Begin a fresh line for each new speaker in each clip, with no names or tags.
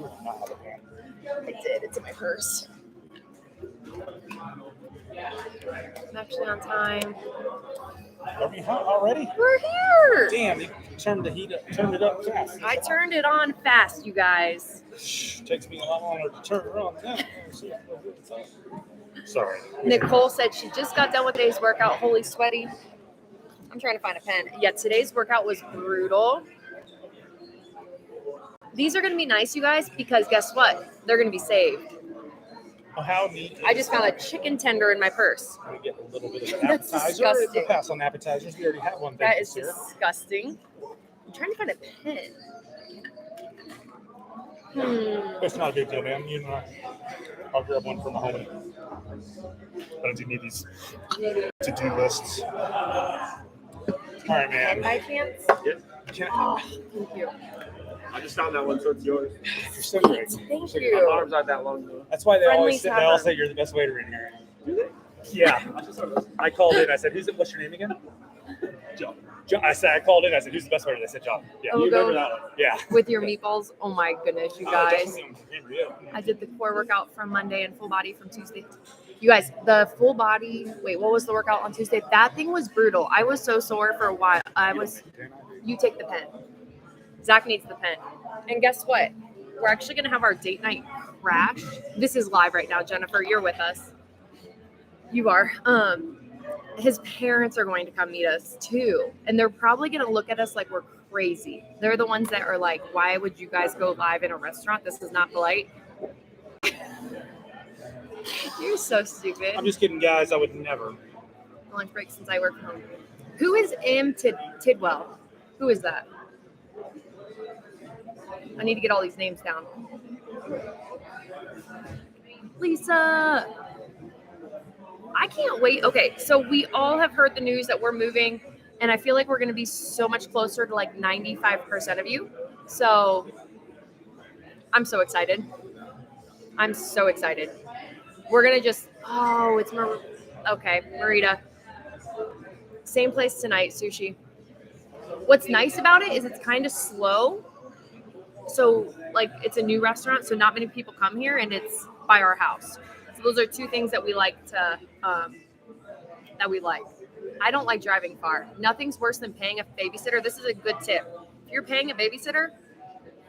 You not have a pan.
I did. It's in my purse. I'm actually on time.
Are we hot already?
We're here.
Damn, you turned it up fast.
I turned it on fast, you guys.
Takes me a lot longer to turn it on now. Sorry.
Nicole said she just got done with today's workout. Holy sweaty. I'm trying to find a pen. Yeah, today's workout was brutal. These are going to be nice, you guys, because guess what? They're going to be saved.
Oh, how neat.
I just found a chicken tender in my purse.
We get a little bit of an
That's
appetizer.
disgusting.
We'll pass on appetizers. We already have one.
That is disgusting. I'm trying to find a pen.
It's not a big deal, man. You know, I'll grab one from the home. I do need these to-do lists. All right, man.
I can't.
Yeah.
Oh, thank you.
I just found that one, so it's yours.
You're so great.
Thank
My
you.
arms aren't that long though.
That's why they
Friendly
always say,
tavern.
they all say you're the best waiter in here.
Do they?
Yeah. I called in. I said, "What's your name again?" John. I called in. I said, "Who's the best waiter?" They said, "John." Yeah.
Oh,
You
go.
remember that one? Yeah.
With your meatballs. Oh my goodness, you guys.
Definitely remember you.
I did the core workout from Monday and full body from Tuesday. You guys, the full body, what was the workout on Tuesday? That thing was brutal. I was so sore for a while. You take the pen. Zach needs the pen. And guess what? We're actually going to have our date night crash. This is live right now, Jennifer. You're with us. You are. His parents are going to come meet us too. And they're probably going to look at us like we're crazy. They're the ones that are like, why would you guys go live in a restaurant? This is not polite. You're so stupid.
I'm just kidding, guys. I would never.
Lunch break since I work from home. Who is Tidwell? Who is that? I need to get all these names down. Lisa. I can't wait. Okay, so we all have heard the news that we're moving, and I feel like we're going to be so much closer to like 95% of you. So I'm so excited. I'm so excited. We're going to just, it's okay, Marita. Same place tonight, sushi. What's nice about it is it's kind of slow. So, like, it's a new restaurant, so not many people come here, and it's by our house. So those are two things that we like to, I don't like driving far. Nothing's worse than paying a babysitter. This is a good tip. If you're paying a babysitter,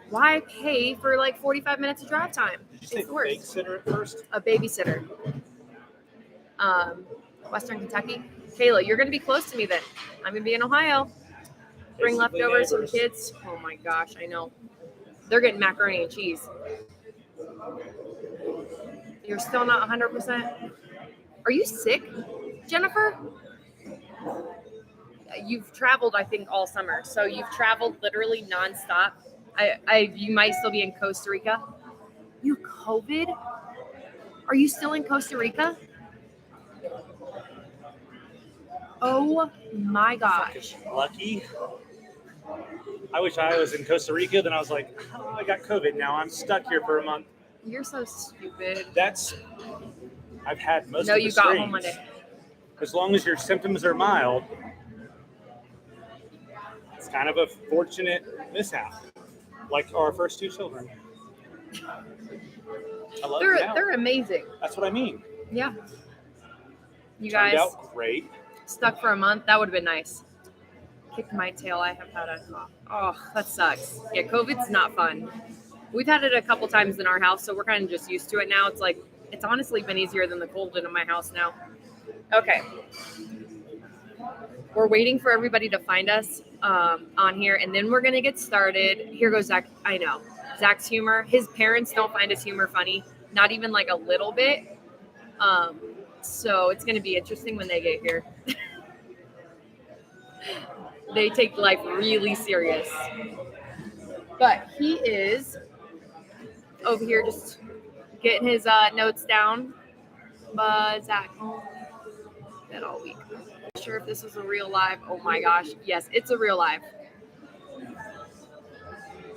why pay for like 45 minutes of drive time?
Did you say babysitter at first?
A babysitter. Western Kentucky. Kayla, you're going to be close to me then. I'm going to be in Ohio. Bring
Basically
leftovers for the
neighbors.
kids. Oh my gosh, I know. They're getting macaroni and cheese. You're still not 100%? Are you sick, Jennifer? You've traveled, I think, all summer. So you've traveled literally nonstop. You might still be in Costa Rica. You COVID? Are you still in Costa Rica? Oh my gosh.
Lucky. I wish I was in Costa Rica. Then I was like, oh, I got COVID. Now I'm stuck here for a month.
You're so stupid.
I've had most
No,
of the
you got
strains.
home Monday.
As long as your symptoms are mild, it's kind of a fortunate mishap. Like our first two children. I love them now.
They're amazing.
That's what I mean.
Yeah. You
Turned
guys
out great.
stuck for a month. That would have been nice. Kicked my tail. I have had a cough. Oh, that sucks. Yeah, COVID's not fun. We've had it a couple times in our house, so we're kind of just used to it now. It's honestly been easier than the cold in my house now. Okay. We're waiting for everybody to find us on here, and then we're going to get started. Here goes Zach. I know. Zach's humor. His parents don't find his humor funny, not even like a little bit. So it's going to be interesting when they get here. They take life really serious. But he is over here just getting his notes down. But Zach, that all week. Not sure if this was a real live. Oh my gosh. Yes, it's a real live.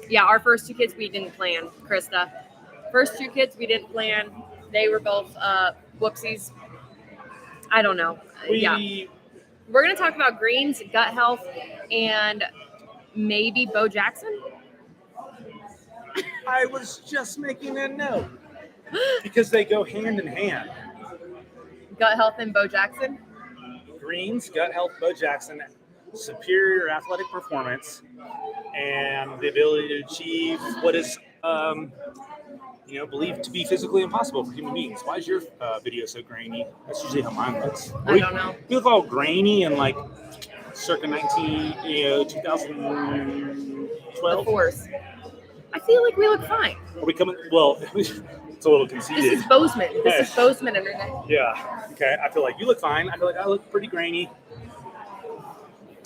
Yeah, our first two kids we didn't plan, Krista. First two kids we didn't plan. They were both whoopsies. I don't know. Yeah. We're going to talk about greens, gut health, and maybe Bo Jackson.
I I was just making a note because they go hand in hand.
Gut health and Bo Jackson.
Greens, gut health, Bo Jackson, superior athletic performance, and the ability to achieve what is, believed to be physically impossible for human beings. Why is your video so grainy? That's usually how mine looks.
I don't know.
You look all grainy and like circa 2012.
The fours. I feel like we look fine.
Are we coming? Well, it's a little conceited.
This is Bozeman. This is Bozeman internet.
Yeah. Okay. I feel like you look fine. I feel like I look pretty grainy.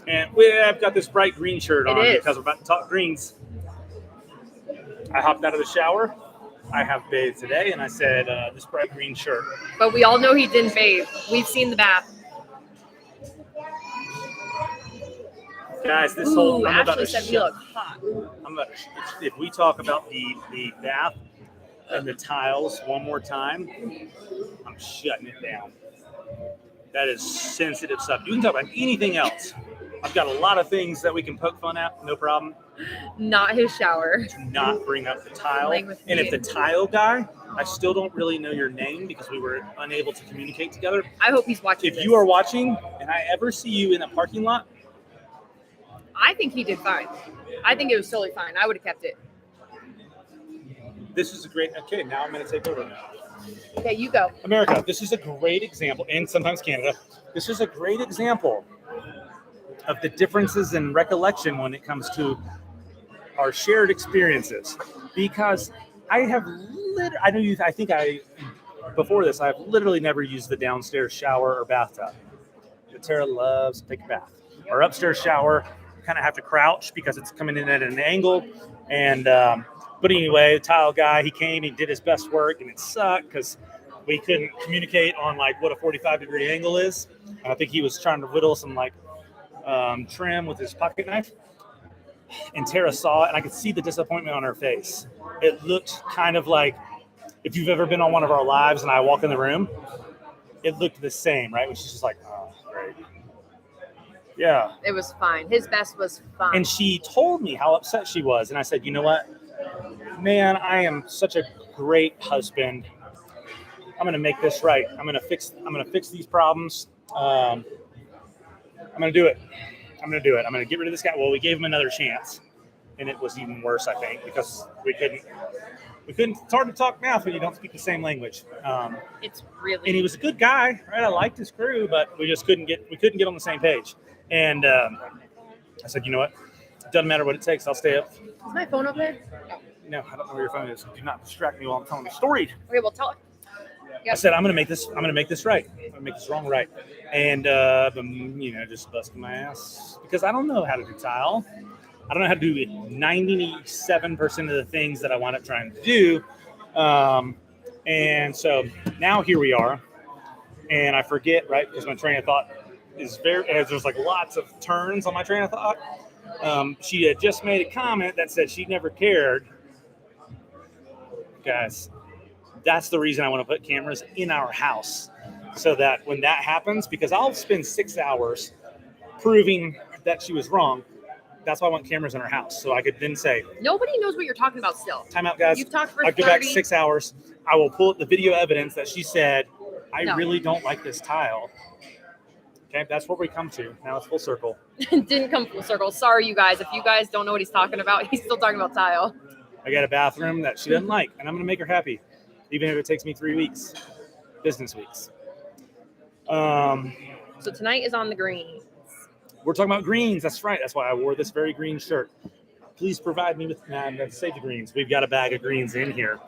And I've got this bright green shirt on because we're about to talk greens. I hopped out of the shower. I have bathed today, and I said, this bright green shirt.
But we all know he didn't bathe. We've seen the bath.
Guys, this whole...
Ashley said we look hot.
If we talk about the bath and the tiles one more time, I'm shutting it down. That is sensitive stuff. You can talk about anything else. I've got a lot of things that we can poke fun at, no problem.
Not his shower.
Do not bring up the tile. And if the tile guy, I still don't really know your name because we were unable to communicate together.
I hope he's watching
If you are watching and I ever see you in a parking lot,
I think he did fine. I think it was totally fine. I would have kept it.
this is a great... Okay, now I'm going to take over now.
Okay, you go.
America, this is a great example, and sometimes Canada, this is a great example of the differences in recollection when it comes to our shared experiences. Because I have before this, I've literally never used the downstairs shower or bathtub. But Tara loves to take a bath. Our upstairs shower, you kind of have to crouch because it's coming in at an angle. And, but anyway, the tile guy, he came, he did his best work, and it sucked because we couldn't communicate on like what a 45-degree angle is. I think he was trying to whittle some like trim with his pocket knife. And Tara saw it, and I could see the disappointment on her face. It looked kind of like if you've ever been on one of our lives and I walk in the room, it looked the same, right? She's just like, oh, great. Yeah.
It was fine. His best was fine.
And she told me how upset she was. And I said, you know what? Man, I am such a great husband. I'm going to make this right. I'm going to fix these problems. I'm going to do it. I'm going to get rid of this guy. Well, we gave him another chance, and it was even worse, I think, because we couldn't. It's hard to talk math when you don't speak the same language.
It's really.
And he was a good guy, right? I liked his crew, but we just couldn't get on the same page. And I said, you know what? It doesn't matter what it takes. I'll stay up.
Is my phone up there?
No, I don't know where your phone is. Do not distract me while I'm telling the story.
Okay, well, tell it.
I said, I'm going to make this right. I'm going to make this wrong right. And, just busting my ass because I don't know how to do tile. I don't know how to do 97% of the things that I wound up trying to do. And so now here we are. And I forget, right, because my train of thought is there's like lots of turns on my train of thought. She had just made a comment that said she never cared. Guys, that's the reason I want to put cameras in our house so that when that happens, because I'll spend 6 hours proving that she was wrong. That's why I want cameras in our house. So I could then say,
nobody knows what you're talking about still.
Time out, guys.
You've talked for
I'll go back 6 hours. I will pull up the video evidence that she said, I really don't like this tile. Okay, that's where we come to. Now it's full circle.
Didn't come full circle. Sorry, you guys. If you guys don't know what he's talking about, he's still talking about tile.
I got a bathroom that she doesn't like, and I'm going to make her happy, even if it takes me 3 weeks, business weeks.
So tonight is on the greens.
We're talking about greens. That's right. That's why I wore this very green shirt. Please provide me with save the greens. We've got a bag of greens in here.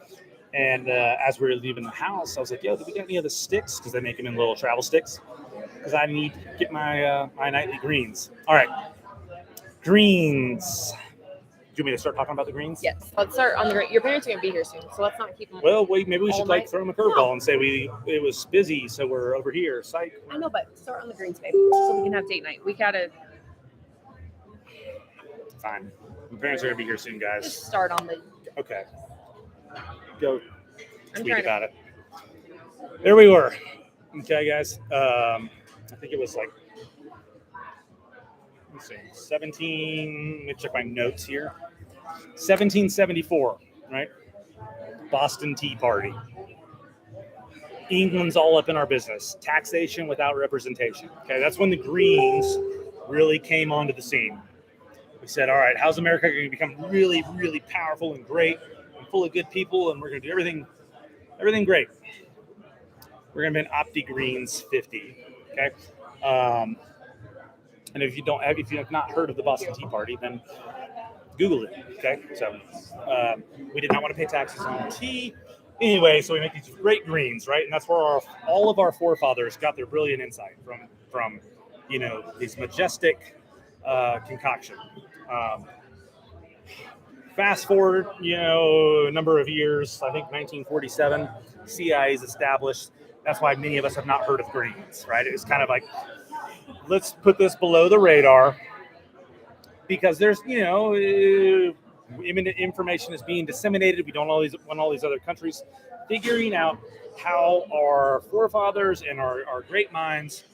And as we were leaving the house, I was like, yo, do we got any of the sticks? Because they make them in little travel sticks. Because I need to get my nightly greens. All right. Greens. Do you want me to start talking about the greens?
Yes. Let's start on the green. Your parents are going to be here soon, so let's not keep them.
Well, wait, maybe we should throw them a curveball and say it was busy, so we're over here. Psych.
I know, but start on the greens, babe, so we can have date night. We got to.
Fine. My parents are going to be here soon, guys.
Just start on the.
Okay. Go tweet about it. There we were. Okay, guys. I think it was like, let's see, let me check my notes here. 1774, right? Boston Tea Party. England's all up in our business. Taxation without representation. Okay, that's when the Greens really came onto the scene. We said, all right, how's America going to become really, really powerful and great and full of good people, and we're going to do everything great. We're going to be an Opti-Greens 50. Okay, and if you have not heard of the Boston Tea Party, then Google it. Okay, so we did not want to pay taxes on tea. Anyway, so we make these great greens, right? And that's where all of our forefathers got their brilliant insight from these majestic concoction. Fast forward, a number of years, I think 1947, CI is established. That's why many of us have not heard of greens, right? It's kind of like, let's put this below the radar because there's, information is being disseminated. We don't want all these other countries figuring out how our forefathers and our great minds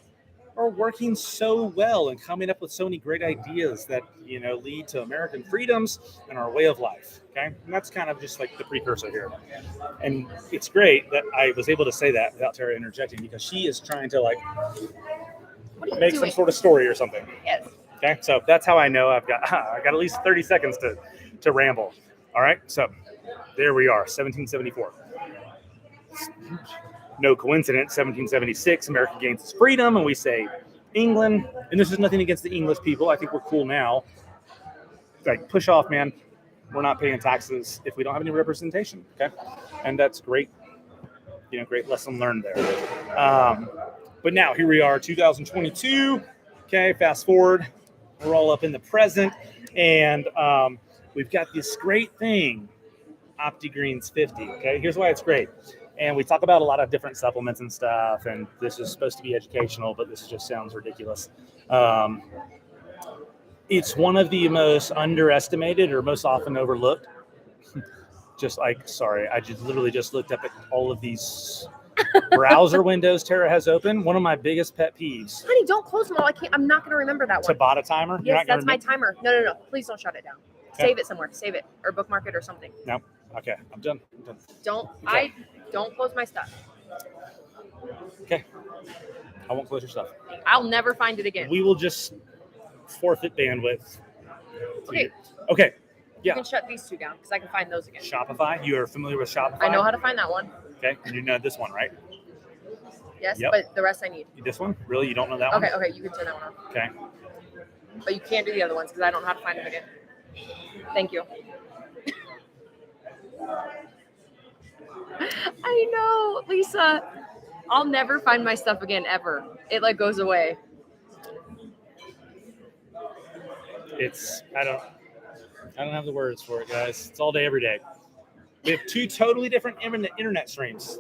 are working so well and coming up with so many great ideas that lead to American freedoms and our way of life. Okay, and that's kind of just like the precursor here. And it's great that I was able to say that without Tara interjecting because she is trying to make some sort of story or something.
Yes.
Okay, so that's how I know I got at least 30 seconds to ramble. All right, so there we are, 1774. No coincidence, 1776, America gains its freedom, and we say England, and this is nothing against the English people. I think we're cool now. Like, push off, man. We're not paying taxes if we don't have any representation, okay? And that's great, great lesson learned there. But now, here we are, 2022, okay, fast forward. We're all up in the present, and we've got this great thing, Opti-Greens 50, okay? Here's why it's great. And we talk about a lot of different supplements and stuff, and this is supposed to be educational, but this just sounds ridiculous. It's one of the most underestimated or most often overlooked. I literally just looked up at all of these browser windows Tara has open. One of my biggest pet peeves.
Honey, don't close them all. I'm not going to remember that one.
Tabata timer?
Yes, that's my timer. No. Please don't shut it down.
Okay.
Save it somewhere. Save it or bookmark it or something.
No. Okay, I'm done.
Don't close my stuff.
Okay. I won't close your stuff.
I'll never find it again.
We will just forfeit bandwidth.
Okay.
Okay. Yeah.
You can shut these two down because I can find those again.
Shopify. You are familiar with Shopify?
I know how to find that one.
Okay. And you know this one, right?
Yes,
Yep.
but the rest I need.
This one? Really? You don't know that one?
Okay, you can turn that one off.
Okay.
But you can't do the other ones because I don't know how to find them again. Thank you. I know, Lisa. I'll never find my stuff again, ever. It goes away.
I don't have the words for it, guys. It's all day, every day. We have two totally different internet streams.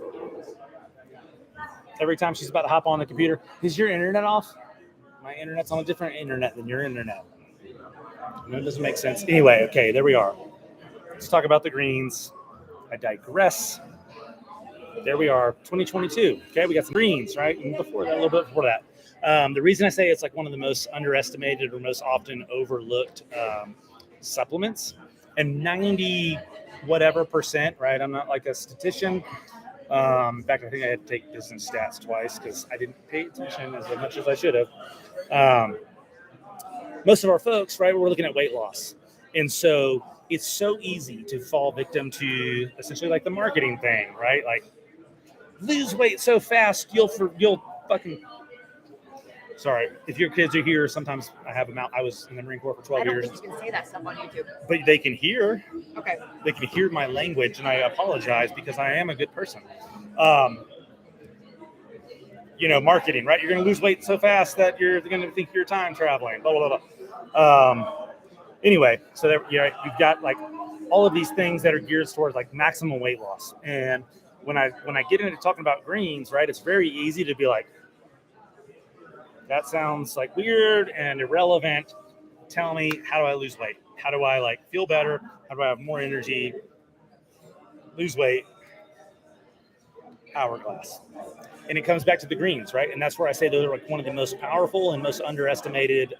Every time she's about to hop on the computer, is your internet off? My internet's on a different internet than your internet. It doesn't make sense. Anyway, okay, there we are. Let's talk about the greens. I digress. There we are, 2022. Okay, we got some greens, right? And before that, a little bit before that. The reason I say it's one of the most underestimated or most often overlooked supplements, and 90 whatever percent, right? I'm not like a statistician. In fact, I think I had to take business stats twice because I didn't pay attention as much as I should have. Most of our folks, right, we're looking at weight loss. And so it's so easy to fall victim to essentially the marketing thing, right? Lose weight so fast, you'll fucking... Sorry, if your kids are here, sometimes I have them out. I was in the Marine Corps for 12 years.
I don't think you can say that stuff on YouTube.
But they can hear.
Okay.
They can hear my language, and I apologize because I am a good person. Marketing, right? You're going to lose weight so fast that you're going to think you're time traveling, blah, blah, blah. Anyway, so there, you've got all of these things that are geared towards maximum weight loss. And when I get into talking about greens, right, it's very easy to be that sounds weird and irrelevant. Tell me, how do I lose weight? How do I feel better? How do I have more energy? Lose weight? Hourglass. And it comes back to the greens, right? And that's where I say those are one of the most powerful and most underestimated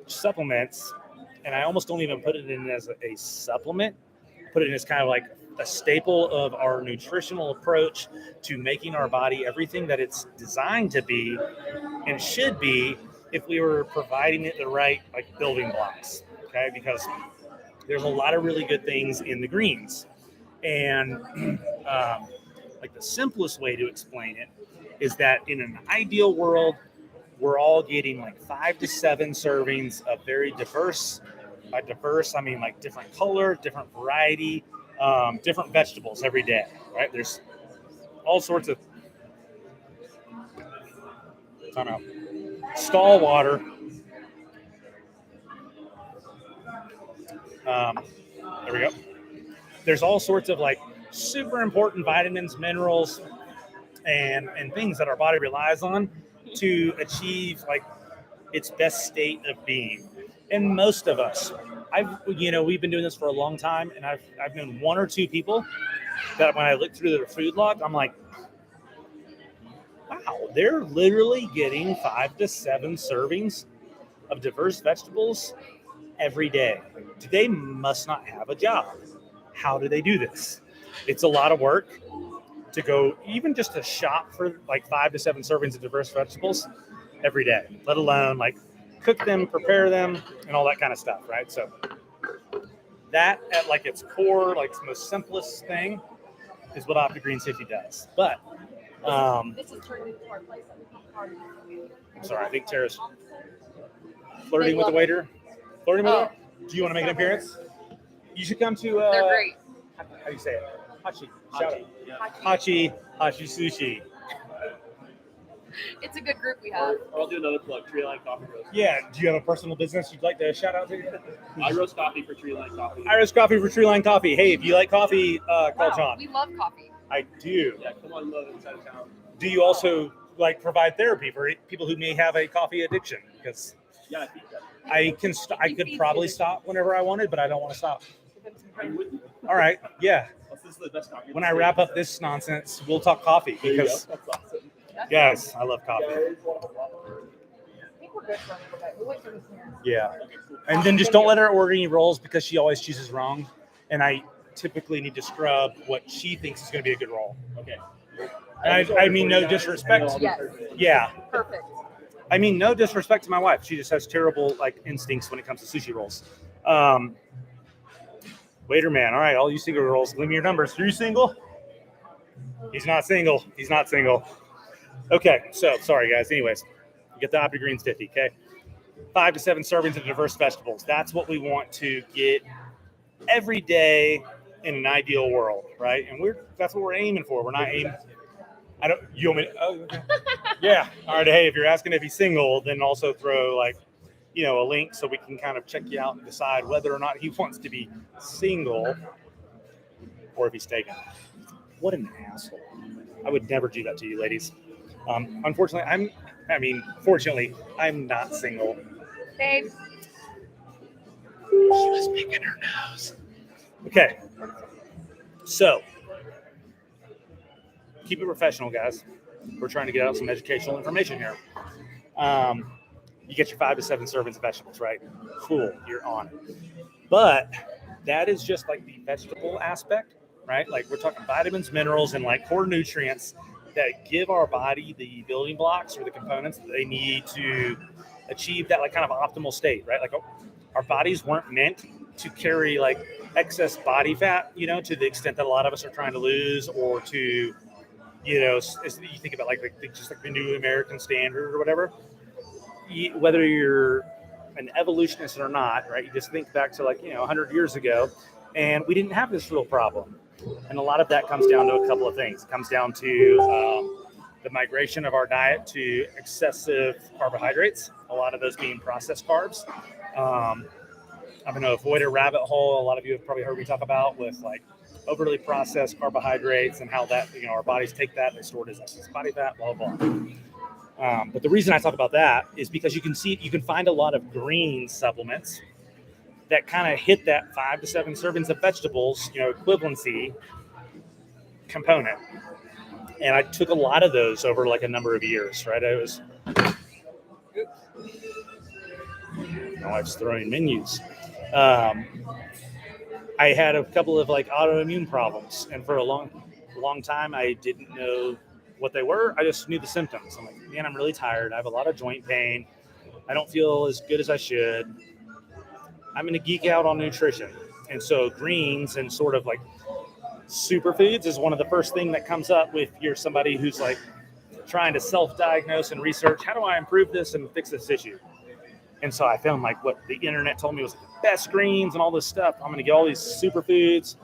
supplements. And I almost don't even put it in as a supplement. I put it in as kind of a staple of our nutritional approach to making our body everything that it's designed to be and should be if we were providing it the right like building blocks. Okay, because there's a lot of really good things in the greens, and like the simplest way to explain it is that in an ideal world, we're all getting like 5 to 7 servings of very diverse. By diverse, I mean like different color, different variety, different vegetables every day, right? There's all sorts of stall water. There we go. There's all sorts of like super important vitamins, minerals, and things that our body relies on to achieve like its best state of being. And most of us, we've been doing this for a long time, and I've known 1 or 2 people that when I look through their food log, I'm like, wow, they're literally getting 5 to 7 servings of diverse vegetables every day. They must not have a job. How do they do this? It's a lot of work to go, even just to shop for like 5 to 7 servings of diverse vegetables every day, let alone like cook them, prepare them, and all that kind of stuff, right? So that at like its core, like the most simplest thing is what Opti-Greens 50 does. But
This is turning into our place.
I'm sorry, I think Tara's flirting with the waiter. Flirting with her? Do you want to make an appearance? You should come to
They're great.
how do you say it? Hachi. Shout out. Hachi Sushi.
It's a good group we have.
I'll do another plug. Tree Line Coffee Roast.
Yeah. Do you have a personal business you'd like to shout out to?
I roast coffee for Tree Line Coffee.
I roast coffee for Tree Line Coffee. Hey, if you like coffee, call John.
We love coffee.
I do.
Yeah, come on, love inside of town.
Do you also like provide therapy for people who may have a coffee addiction? Because
Yeah, I think that.
I could probably stop whenever I wanted, but I don't want to stop.
I'm with you.
All right. Yeah.
This is the best coffee.
When I wrap up this nonsense, we'll talk coffee
There you go.
because
That's awesome.
yes, I love coffee.
I think we're good for a little bit. We'll wait for this here.
Yeah. And then just don't let her order any rolls because she always chooses wrong. And I typically need to scrub what she thinks is going to be a good roll.
Okay.
And I mean, no disrespect.
Yes.
Yeah.
Perfect.
I mean, no disrespect to my wife. She just has terrible like instincts when it comes to sushi rolls. Waiter man. All right. All you single rolls, leave me your numbers. Are you single? He's not single. He's not single. Okay. So sorry, guys. Anyways, you get the Opti-Greens 50. Okay. 5 to 7 servings of diverse vegetables. That's what we want to get every day in an ideal world, right? And that's what we're aiming for. We're not aiming. You want me to, oh, okay. Yeah. All right. Hey, if you're asking if he's single, then also throw like, a link so we can kind of check you out and decide whether or not he wants to be single or if he's taken. What an asshole. I would never do that to you, ladies. Unfortunately, fortunately, I'm not single.
Babe.
She was picking her nose. Okay. So, keep it professional, guys. We're trying to get out some educational information here. You get your 5 to 7 servings of vegetables, right? Cool, you're on it. But that is just like the vegetable aspect, right? Like we're talking vitamins, minerals, and like core nutrients that give our body the building blocks or the components that they need to achieve that like kind of optimal state, right? Like our bodies weren't meant to carry like excess body fat, to the extent that a lot of us are trying to lose, or to, as you think about like just like the new American standard or whatever. Whether you're an evolutionist or not, right? You just think back to 100 years ago, and we didn't have this real problem. And a lot of that comes down to a couple of things. It comes down to the migration of our diet to excessive carbohydrates, a lot of those being processed carbs. I'm going to avoid a rabbit hole a lot of you have probably heard me talk about with like overly processed carbohydrates and how that, our bodies take that, they store it as excess body fat, blah, blah, blah. But the reason I talk about that is because you can find a lot of green supplements that kind of hit that 5 to 7 servings of vegetables, equivalency component. And I took a lot of those over like a number of years, right? My wife's throwing menus. I I had a couple of like autoimmune problems, and for a long time, I didn't know what they were. I just knew the symptoms. I'm like, man, I'm really tired. I have a lot of joint pain. I don't feel as good as I should. I'm going to geek out on nutrition. And so greens and sort of like superfoods is one of the first thing that comes up if you're somebody who's like trying to self-diagnose and research, how do I improve this and fix this issue? And so I found like what the internet told me was the best greens and all this stuff. I'm going to get all these superfoods.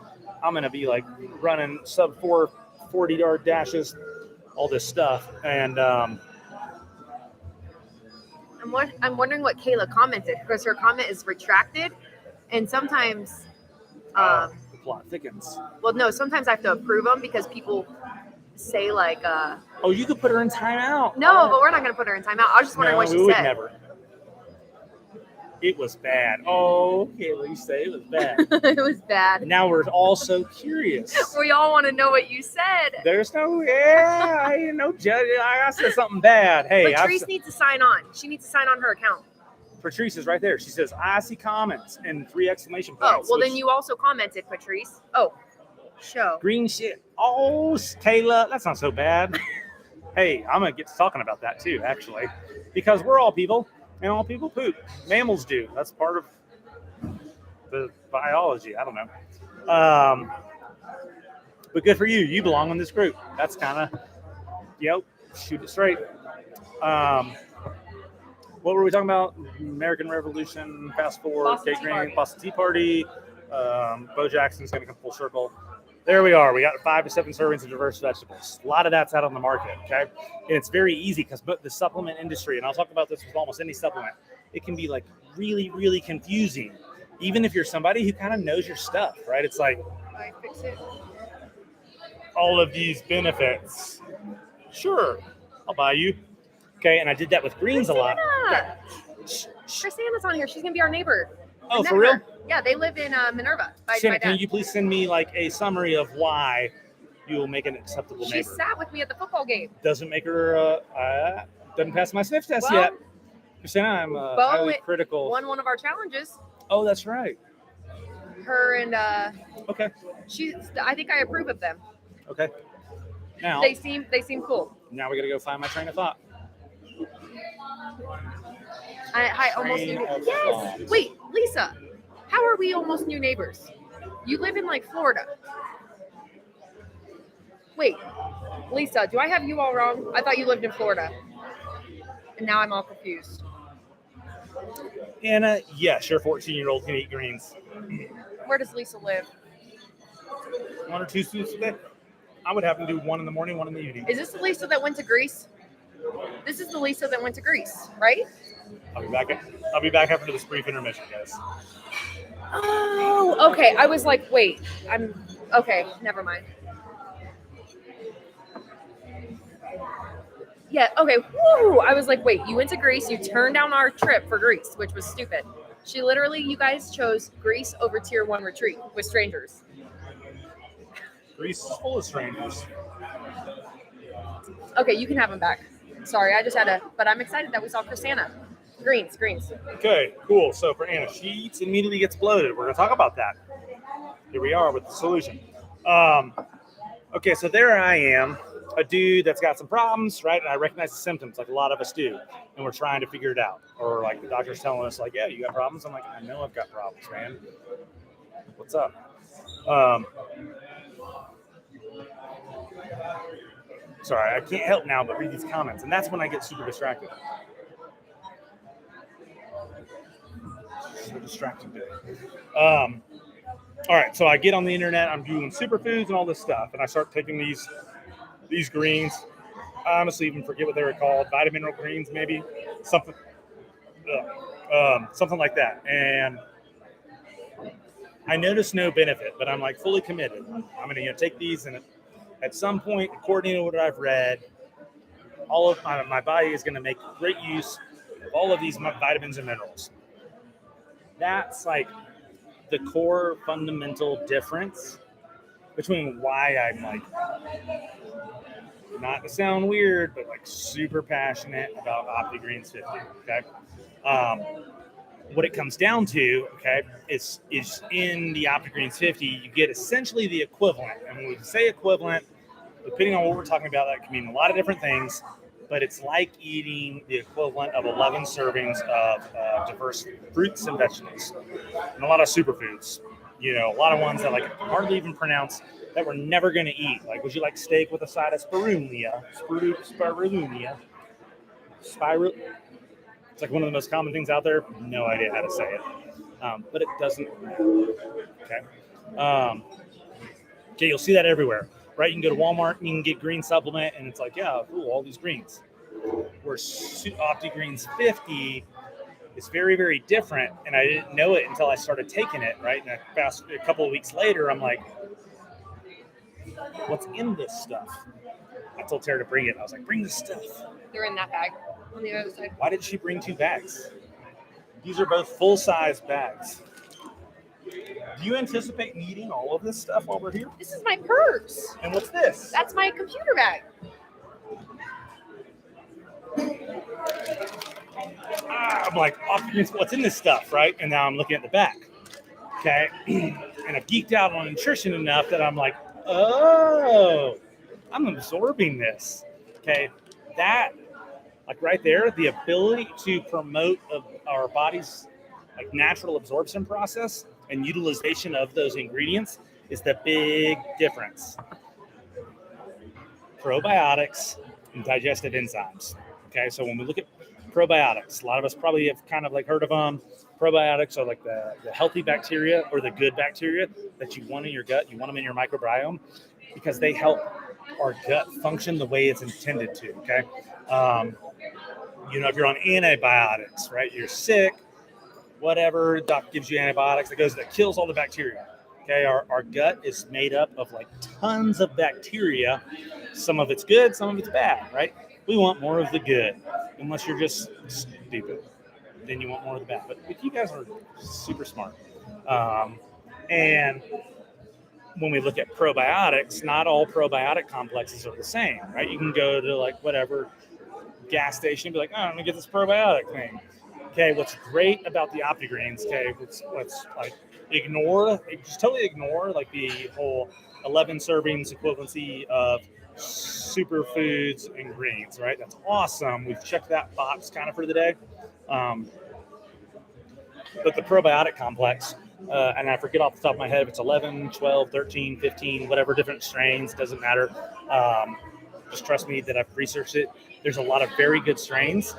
I'm going to be like running sub 4 40-yard dashes, all this stuff. And
I'm wondering what Kayla commented, because her comment is retracted, and sometimes,
the plot thickens.
well, no, sometimes I have to approve them because people say like,
Oh, you could put her in timeout.
no, but we're not going to put her in timeout. I was just wondering what she
we would
said.
never. It was bad. Oh, Kayla, you say it was bad.
It was bad.
Now we're all so curious.
We all want to know what you said.
There's no, I ain't no judge. I said something bad. Hey,
Patrice needs to sign on. She needs to sign on her account.
Patrice is right there. She says, I see comments and 3 exclamation
Oh,
points.
well, then you also commented, Patrice. Oh, show.
Green shit. Oh, Kayla, that's not so bad. Hey, I'm going to get to talking about that too, actually, because we're all people. And all people poop. Mammals do. That's part of the biology. I don't know. But good for you. You belong in this group. That's kind of, shoot it straight. What were we talking about? American Revolution, fast forward, Kate Green, Boston Tea Party. Bo Jackson's going to come full circle. There we are. We got 5 to 7 servings of diverse vegetables. A lot of that's out on the market, okay? And it's very easy because the supplement industry, and I'll talk about this with almost any supplement, it can be like really, really confusing, even if you're somebody who kind of knows your stuff, right? It's like,
I fix it.
all of these benefits. Sure, I'll buy you. Okay, and I did that with greens a lot.
Christina's on here. She's going to be our neighbor.
Oh, for real?
Yeah, they live in Minerva.
Shannon, can you please send me like a summary of why you will make an acceptable
She
neighbor?
sat with me at the football game.
Doesn't make her, doesn't pass my sniff test yet. Christina, I'm highly critical.
Won one of our challenges.
Oh, that's right.
Her and
Okay.
I think I approve of them.
Okay. Now
They seem cool.
Now we got to go find my train of thought.
I almost knew. Yes. Wait, Lisa, how are we almost new neighbors? You live in like Florida. Wait, Lisa, do I have you all wrong? I thought you lived in Florida, and now I'm all confused.
Anna, yes, your 14-year-old can eat greens.
Where does Lisa live?
1 or 2 scoops a day. I would have them do 1 in the morning, 1 in the evening.
Is this the Lisa that went to Greece? This is the Lisa that went to Greece, right?
I'll be back after this brief intermission, guys.
Oh, okay. I was like, wait, okay, never mind. Yeah, okay. Woo! I was like, wait, you went to Greece, you turned down our trip for Greece, which was stupid. You guys chose Greece over tier 1 retreat with strangers.
Greece is full of strangers.
Okay, you can have them back. Sorry, I just had but I'm excited that we saw Christina. Greens.
Okay, cool. So for Anna, she eats and immediately gets bloated. We're going to talk about that. Here we are with the solution. Okay, so there I am, a dude that's got some problems, right? And I recognize the symptoms like a lot of us do. And we're trying to figure it out. Or like the doctor's telling us like, yeah, you got problems. I'm like, I know I've got problems, man. What's up? Sorry, I can't help now but read these comments. And that's when I get super distracted. So distracting day. All right, so I get on the internet. I'm doing superfoods and all this stuff, and I start taking these greens. I honestly even forget what they were called. Vitamin mineral greens, maybe something like that. And I noticed no benefit, but I'm like fully committed. I'm going to take these, and at some point, according to what I've read, all of my body is going to make great use of all of these vitamins and minerals. That's like the core fundamental difference between why I'm like, not to sound weird, but like super passionate about Opti-Greens 50. Okay. what it comes down to, okay, is in the Opti-Greens 50, you get essentially the equivalent. And when we say equivalent, depending on what we're talking about, that can mean a lot of different things, but it's like eating the equivalent of 11 servings of diverse fruits and vegetables, and a lot of superfoods. You know, a lot of ones that like hardly even pronounce, that we're never going to eat. Like, would you like steak with a side of spirulina? Spirulina. It's like one of the most common things out there. No idea how to say it, but it doesn't. Okay. Okay, you'll see that everywhere, right? You can go to Walmart and you can get green supplement, and it's like, yeah, ooh, all these greens. Where Opti-Greens 50 is very, very different, and I didn't know it until I started taking it, right? And a couple of weeks later, I'm like, what's in this stuff? I told Tara to bring it. I was like, bring this stuff.
They're in that bag on the other side.
Why did she bring 2 bags? These are both full-size bags. Do you anticipate needing all of this stuff while we're here?
This is my purse.
And what's this?
That's my computer bag.
I'm like, what's in this stuff, right? And now I'm looking at the back. Okay. And I've geeked out on nutrition enough that I'm like, oh, I'm absorbing this. Okay. That, like right there, the ability to promote our body's like natural absorption process and utilization of those ingredients is the big difference. Probiotics and digestive enzymes. Okay, so when we look at probiotics, a lot of us probably have kind of like heard of them. Probiotics are like the healthy bacteria or the good bacteria that you want in your gut. You want them in your microbiome because they help our gut function the way it's intended to. Okay, you know, if you're on antibiotics, right? You're sick, whatever. Doc gives you antibiotics that kills all the bacteria. Okay, our gut is made up of like tons of bacteria. Some of it's good, some of it's bad, right? We want more of the good, unless you're just stupid. Then you want more of the bad. But you guys are super smart. And when we look at probiotics, not all probiotic complexes are the same, right? You can go to like whatever gas station and be like, oh, I'm gonna get this probiotic thing. Okay, what's great about the Opti-Greens, okay, let's like just totally ignore like the whole 11 servings equivalency of superfoods and greens, right? That's awesome. We've checked that box kind of for the day. But the probiotic complex, and I forget off the top of my head if it's 11, 12, 13, 15, whatever different strains, doesn't matter. Just trust me that I've researched it. There's a lot of very good strains,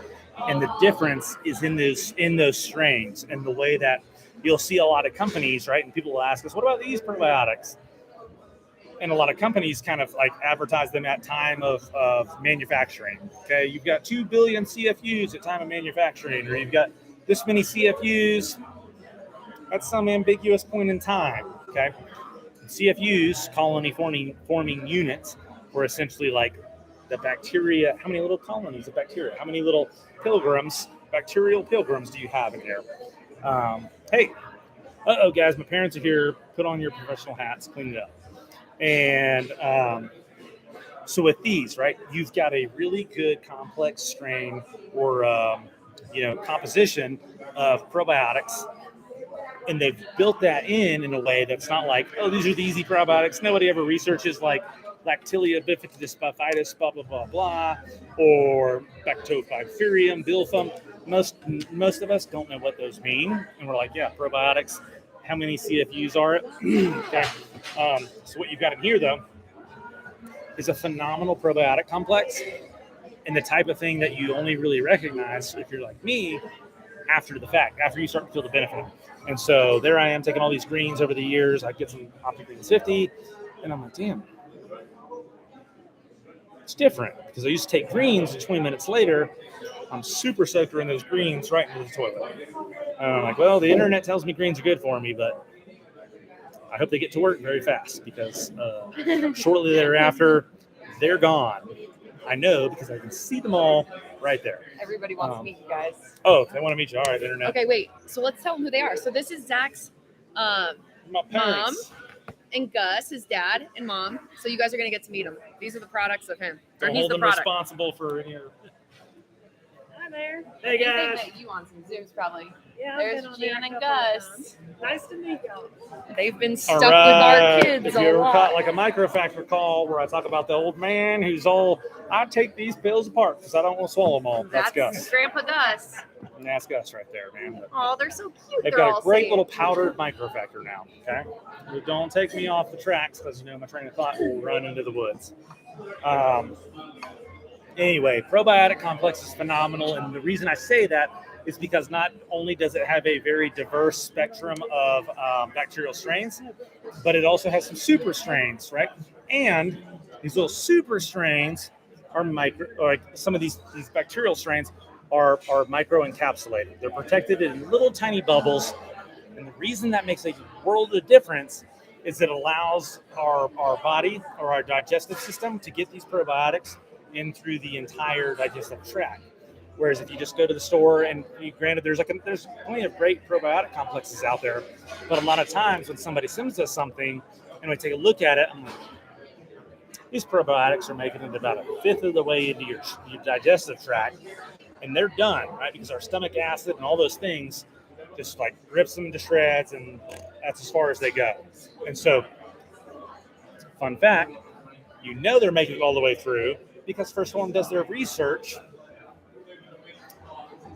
and the difference is in those strains and the way that you'll see a lot of companies, right? And people will ask us, what about these probiotics? And a lot of companies kind of like advertise them at time of manufacturing. Okay, you've got 2 billion CFUs at time of manufacturing, or you've got this many CFUs at some ambiguous point in time. Okay, CFUs, colony forming units, were essentially like the bacteria. How many little colonies of bacteria? How many little bacterial pilgrims do you have in here? Hey, guys, my parents are here. Put on your professional hats, clean it up. And so with these, right, you've got a really good complex strain or, composition of probiotics. And they've built that in a way that's not like, oh, these are the easy probiotics. Nobody ever researches like Lactilia bifidus bifidus, blah, blah, blah, blah, or Bactobacterium bilfum. Most of us don't know what those mean. And we're like, yeah, probiotics. How many CFUs are it? Okay. So what you've got in here, though, is a phenomenal probiotic complex, and the type of thing that you only really recognize if you're like me after the fact, after you start to feel the benefit. And so there I am taking all these greens over the years. I get some Opti-Greens 50, and I'm like, damn, it's different because I used to take greens, and 20 minutes later, I'm super soaker in those greens right into the toilet. And I'm like, well, the internet tells me greens are good for me, but I hope they get to work very fast because shortly thereafter, they're gone. I know because I can see them all right there.
Everybody wants to meet you guys.
Oh, they want to meet you. All right, internet.
Okay, wait. So let's tell them who they are. So this is Zach's
My
mom
parents.
and Gus, his dad and mom. So you guys are going to get to meet him. These are the products of him. Or
Don't
he's
hold
the
them
product.
responsible for any of.
Hi there.
Hey,
They
guys.
met you on some Zooms probably.
Yeah, I've
There's
been on there
Jan
a
and
couple of
Gus.
times. Nice to meet y'all.
They've been
All
stuck with our
right.
kids
If
a
you ever
lot.
caught like a microfactor call where I talk about the old man who's all, I take these pills apart because I don't want to swallow them all. That's Gus.
Grandpa Gus.
And that's Gus right there, man.
Oh, they're so cute.
They've
They're
got
all
a great
saying.
little powdered microfactor now. Okay, but don't take me off the tracks because my train of thought will run into the woods. Anyway, probiotic complex is phenomenal, and the reason I say that is because not only does it have a very diverse spectrum of bacterial strains, but it also has some super strains, right? And these little super strains are like some of these bacterial strains are micro encapsulated. They're protected in little tiny bubbles, and the reason that makes a world of difference is it allows our body or our digestive system to get these probiotics in through the entire digestive tract. Whereas if you just go to the store and granted there's plenty of great probiotic complexes out there, but a lot of times when somebody sends us something and we take a look at it, I'm like, these probiotics are making it about a fifth of the way into your digestive tract, and they're done, right? Because our stomach acid and all those things just like rips them to shreds, and that's as far as they go. And so, fun fact, they're making it all the way through because First Form does their research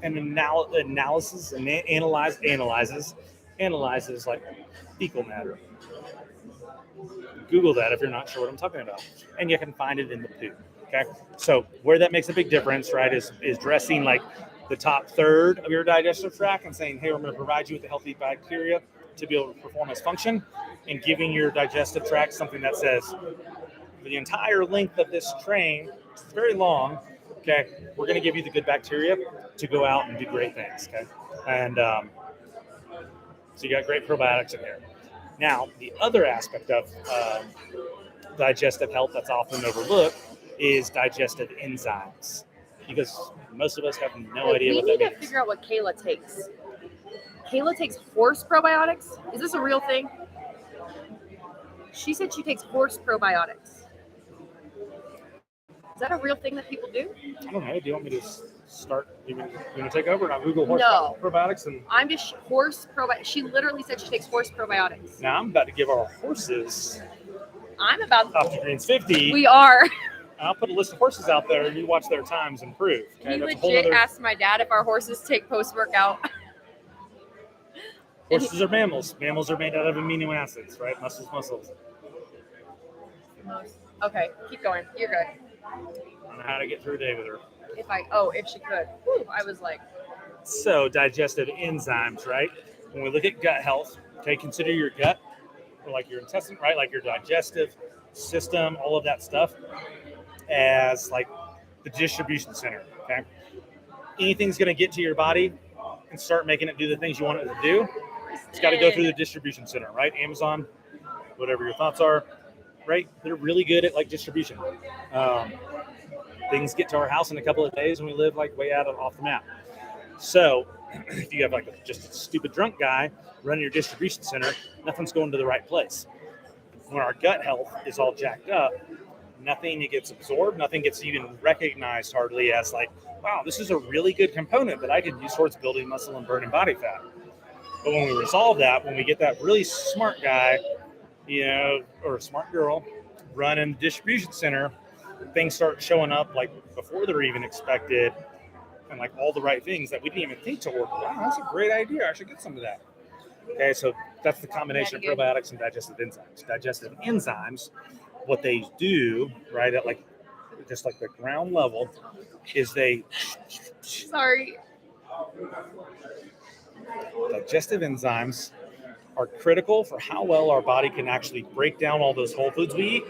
and analysis and analyzes like fecal matter. Google that if you're not sure what I'm talking about, and you can find it in the poo. Okay, so where that makes a big difference, right, is dressing like the top third of your digestive tract and saying, hey, we're going to provide you with the healthy bacteria to be able to perform its function, and giving your digestive tract something that says the entire length of this train, it's very long, okay, we're going to give you the good bacteria to go out and do great things, okay? And so you got great probiotics in here. Now, the other aspect of digestive health that's often overlooked is digestive enzymes, because most of us have no idea what that means.
We need to figure out what Kayla takes. Kayla takes horse probiotics. Is this a real thing? She said she takes horse probiotics. Is that a real thing that people do?
I don't know. Do you want me to start? You want to take over and I'll Google horse
No.
probiotics? And
I'm just horse probiotics. She literally said she takes horse probiotics.
now I'm about to give our horses
I'm about
Opti-Greens 50.
We are.
I'll put a list of horses out there and you watch their times improve. Okay?
He
That's a whole
legit
other-
asked my dad if our horses take post-workout.
Horses are mammals. Mammals are made out of amino acids, right? Muscles.
Okay, keep going. You're good.
I don't know how to get through a day with her.
If she could. Whew, I was like,
So digestive enzymes, right? When we look at gut health, okay, consider your gut, or like your intestine, right? Like your digestive system, all of that stuff as like the distribution center, okay? Anything's going to get to your body and start making it do the things you want it to do, it's got to go through the distribution center, right? Amazon, whatever your thoughts are, right? They're really good at like distribution. Things get to our house in a couple of days and we live like way off the map. So if you have like just a stupid drunk guy running your distribution center, nothing's going to the right place. When our gut health is all jacked up, nothing gets absorbed, nothing gets even recognized hardly as like, wow, this is a really good component that I could use towards building muscle and burning body fat. But when we resolve that, when we get that really smart guy, or a smart girl running the distribution center, things start showing up like before they're even expected, and like all the right things that we didn't even think to work. Wow, that's a great idea. I should get some of that. Okay, so that's the combination of probiotics and digestive enzymes. Digestive enzymes, what they do, right, at like just like the ground level, is
sorry.
Digestive enzymes are critical for how well our body can actually break down all those whole foods we eat,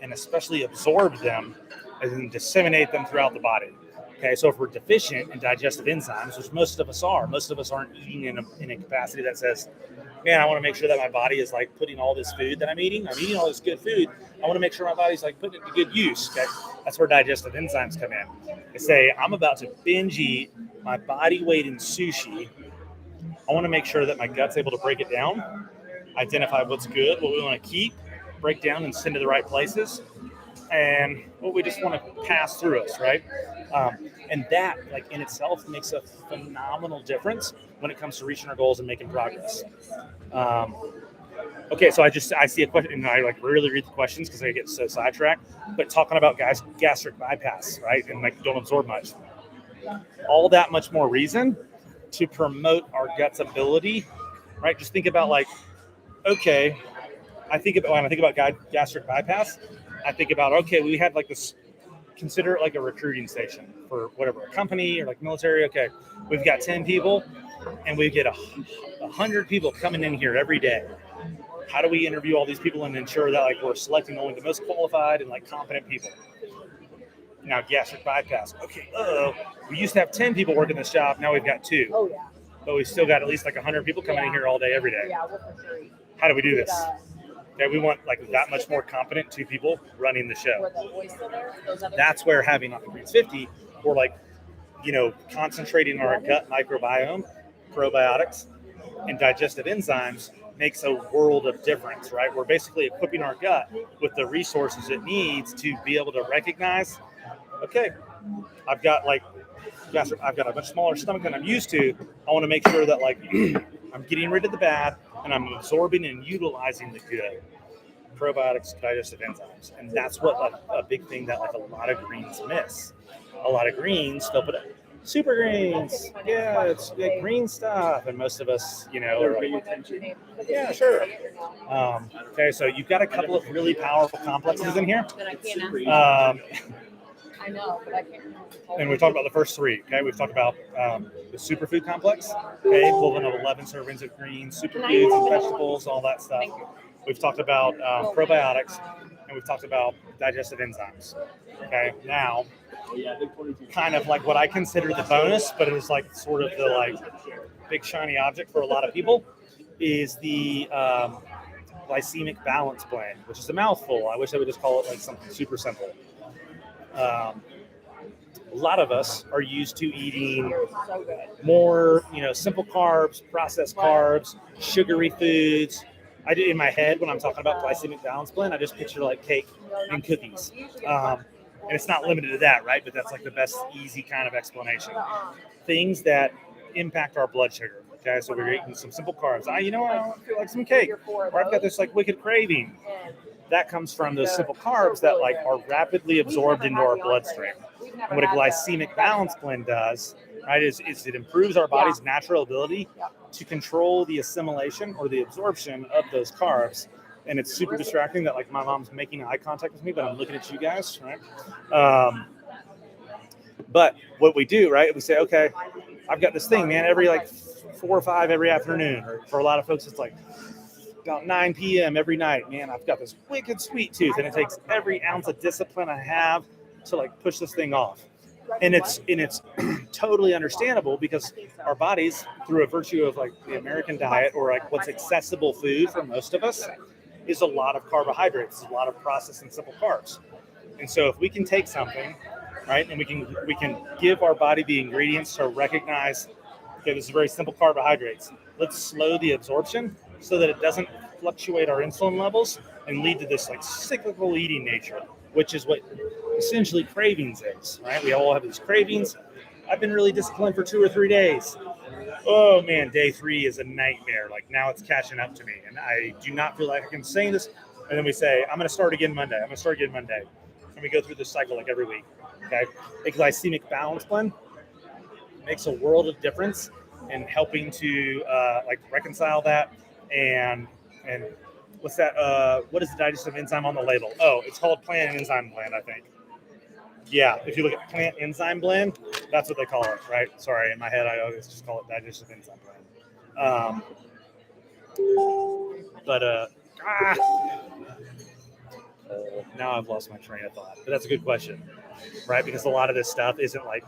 and especially absorb them and then disseminate them throughout the body. Okay, so if we're deficient in digestive enzymes, which most of us aren't eating in a capacity that says, man, I want to make sure that my body is like putting all this food that I'm eating all this good food. I want to make sure my body's like putting it to good use. Okay, that's where digestive enzymes come in. They say, I'm about to binge eat my body weight in sushi. I want to make sure that my gut's able to break it down, identify what's good, what we want to keep, break down and send to the right places, and what we just want to pass through us, right? And that, like in itself, makes a phenomenal difference when it comes to reaching our goals and making progress. Okay, so I see a question, and I like really read the questions because I get so sidetracked. But talking about guys gastric bypass, right, and like don't absorb much, all that much more reason to promote our gut's ability, right? Just think about like, okay, when I think about gastric bypass, I think about okay, we had like this. Consider it like a recruiting station for whatever, a company or like military. Okay, we've got 10 people, and we get 100 people coming in here every day. How do we interview all these people and ensure that like we're selecting only the most qualified and like competent people? Now gastric bypass. Okay, we used to have 10 people working this job. Now we've got 2.
Oh yeah.
But we still got at least like 100 people coming in here all day, every day.
Yeah, we'll for sure.
How do we do this? Okay, we want like that much more competent 2 people running the show.
Were the boys still there?
That's where having Opti-Greens 50, or like, concentrating on our gut microbiome, probiotics, and digestive enzymes makes a world of difference, right? We're basically equipping our gut with the resources it needs to be able to recognize, okay, I've got a much smaller stomach than I'm used to. I want to make sure that like I'm getting rid of the bad and I'm absorbing and utilizing the good. Probiotics, digestive enzymes. And that's what a big thing that like a lot of greens miss. A lot of greens, they'll put super greens. Yeah, it's green stuff. And most of us, are like, yeah, sure. Okay, so you've got a couple of really powerful complexes in here.
I know, but I can't remember.
And we talked about the first 3. Okay, we've talked about the superfood complex. Okay, equivalent of 11 servings of greens, superfoods, and vegetables, all that stuff. We've talked about probiotics, and we've talked about digestive enzymes. Okay, now, kind of like what I consider the bonus, but it is like sort of the like big shiny object for a lot of people, is the glycemic balance blend, which is a mouthful. I wish I would just call it like something super simple. A lot of us are used to eating more, simple carbs, processed carbs, sugary foods. I do in my head when I'm talking about glycemic balance blend, I just picture like cake and cookies. And it's not limited to that, right? But that's like the best easy kind of explanation. Things that impact our blood sugar. Okay, so we're eating some simple carbs. I feel like some cake, or I've got this like wicked craving. That comes from those simple carbs that like are rapidly absorbed into our bloodstream. And what a glycemic balance blend does, right, is it improves our body's natural ability to control the assimilation or the absorption of those carbs. And it's super distracting that like my mom's making eye contact with me, but I'm looking at you guys, right? But what we do, right, we say, okay, I've got this thing, man, every like 4 or 5 every afternoon. Or for a lot of folks, it's like about 9 p.m. every night, man, I've got this wicked sweet tooth, and it takes every ounce of discipline I have to like push this thing off. And it's totally understandable because our bodies, through a virtue of like the American diet or like what's accessible food for most of us, is a lot of carbohydrates, a lot of processed and simple carbs. And so if we can take something, right, and we can give our body the ingredients to recognize, okay, this is very simple carbohydrates. Let's slow the absorption so that it doesn't fluctuate our insulin levels and lead to this like cyclical eating nature, which is what essentially cravings is, right? We all have these cravings. I've been really disciplined for 2 or 3 days. Oh man, day 3 is a nightmare. Like now it's catching up to me, and I do not feel like I can say this. And then we say, I'm going to start again Monday. And we go through this cycle like every week. Okay, a glycemic balance blend makes a world of difference in helping to like reconcile that. And what's that? What is the digestive enzyme on the label? Oh, it's called plant enzyme blend, I think. Yeah, if you look at plant enzyme blend, that's what they call it, right? Sorry, in my head, I always just call it digestive enzyme blend. Now I've lost my train of thought. But that's a good question, right? Because a lot of this stuff isn't like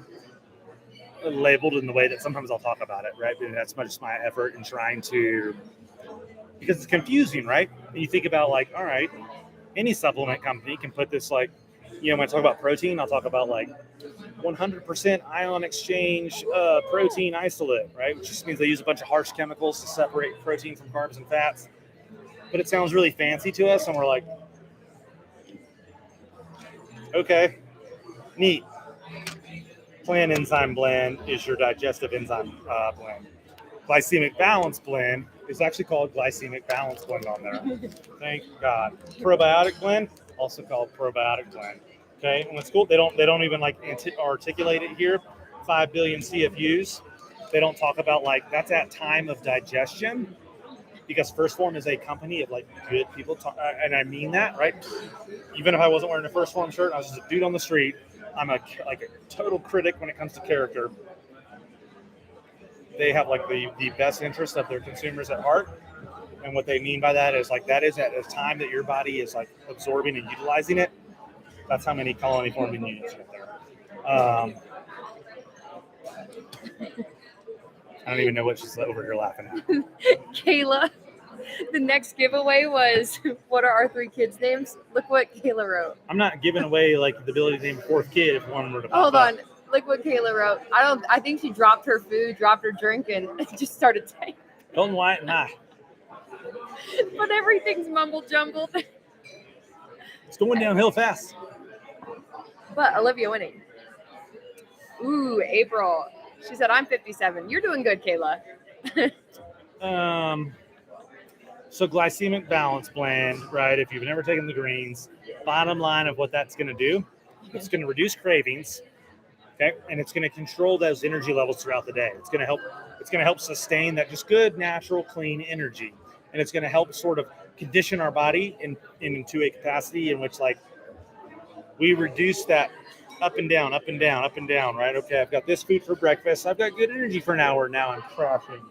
labeled in the way that sometimes I'll talk about it, right? And that's much my effort in trying to, because it's confusing, right? And you think about like, all right, any supplement company can put this like, when I talk about protein, I'll talk about like 100% ion exchange protein isolate, right? Which just means they use a bunch of harsh chemicals to separate protein from carbs and fats. But it sounds really fancy to us, and we're like, okay, neat. plant enzyme blend is your digestive enzyme blend. Glycemic balance blend is actually called glycemic balance blend on there. Thank God. Probiotic blend, also called probiotic blend. Okay, and what's cool, they don't even like articulate it here. 5 billion CFUs. They don't talk about like that's at time of digestion, because First Form is a company of like good people, and I mean that, right? Even if I wasn't wearing a First Form shirt, I was just a dude on the street. I'm a total critic when it comes to character. They have like the best interest of their consumers at heart, and what they mean by that is like that is at a time that your body is like absorbing and utilizing it. That's how many colony forming units are there. I don't even know what she's over here laughing at.
Kayla, the next giveaway was, what are our 3 kids' names? Look what Kayla wrote.
I'm not giving away like the ability to name a 4th kid if one were to pop
Hold
up.
on. Look what Kayla wrote. I think she dropped her food, dropped her drink, and just started typing.
Don't lie, nah.
But everything's mumble jumbled.
It's going downhill fast.
But Olivia winning. Ooh, April. She said, I'm 57. You're doing good, Kayla.
So glycemic balance blend, right? If you've never taken the greens, bottom line of what that's going to do, it's going to reduce cravings, okay, and it's going to control those energy levels throughout the day. It's going to help sustain that just good, natural, clean energy, and it's going to help sort of condition our body into a capacity in which like we reduce that up and down, up and down, up and down, right? Okay, I've got this food for breakfast. I've got good energy for an hour. Now I'm crashing.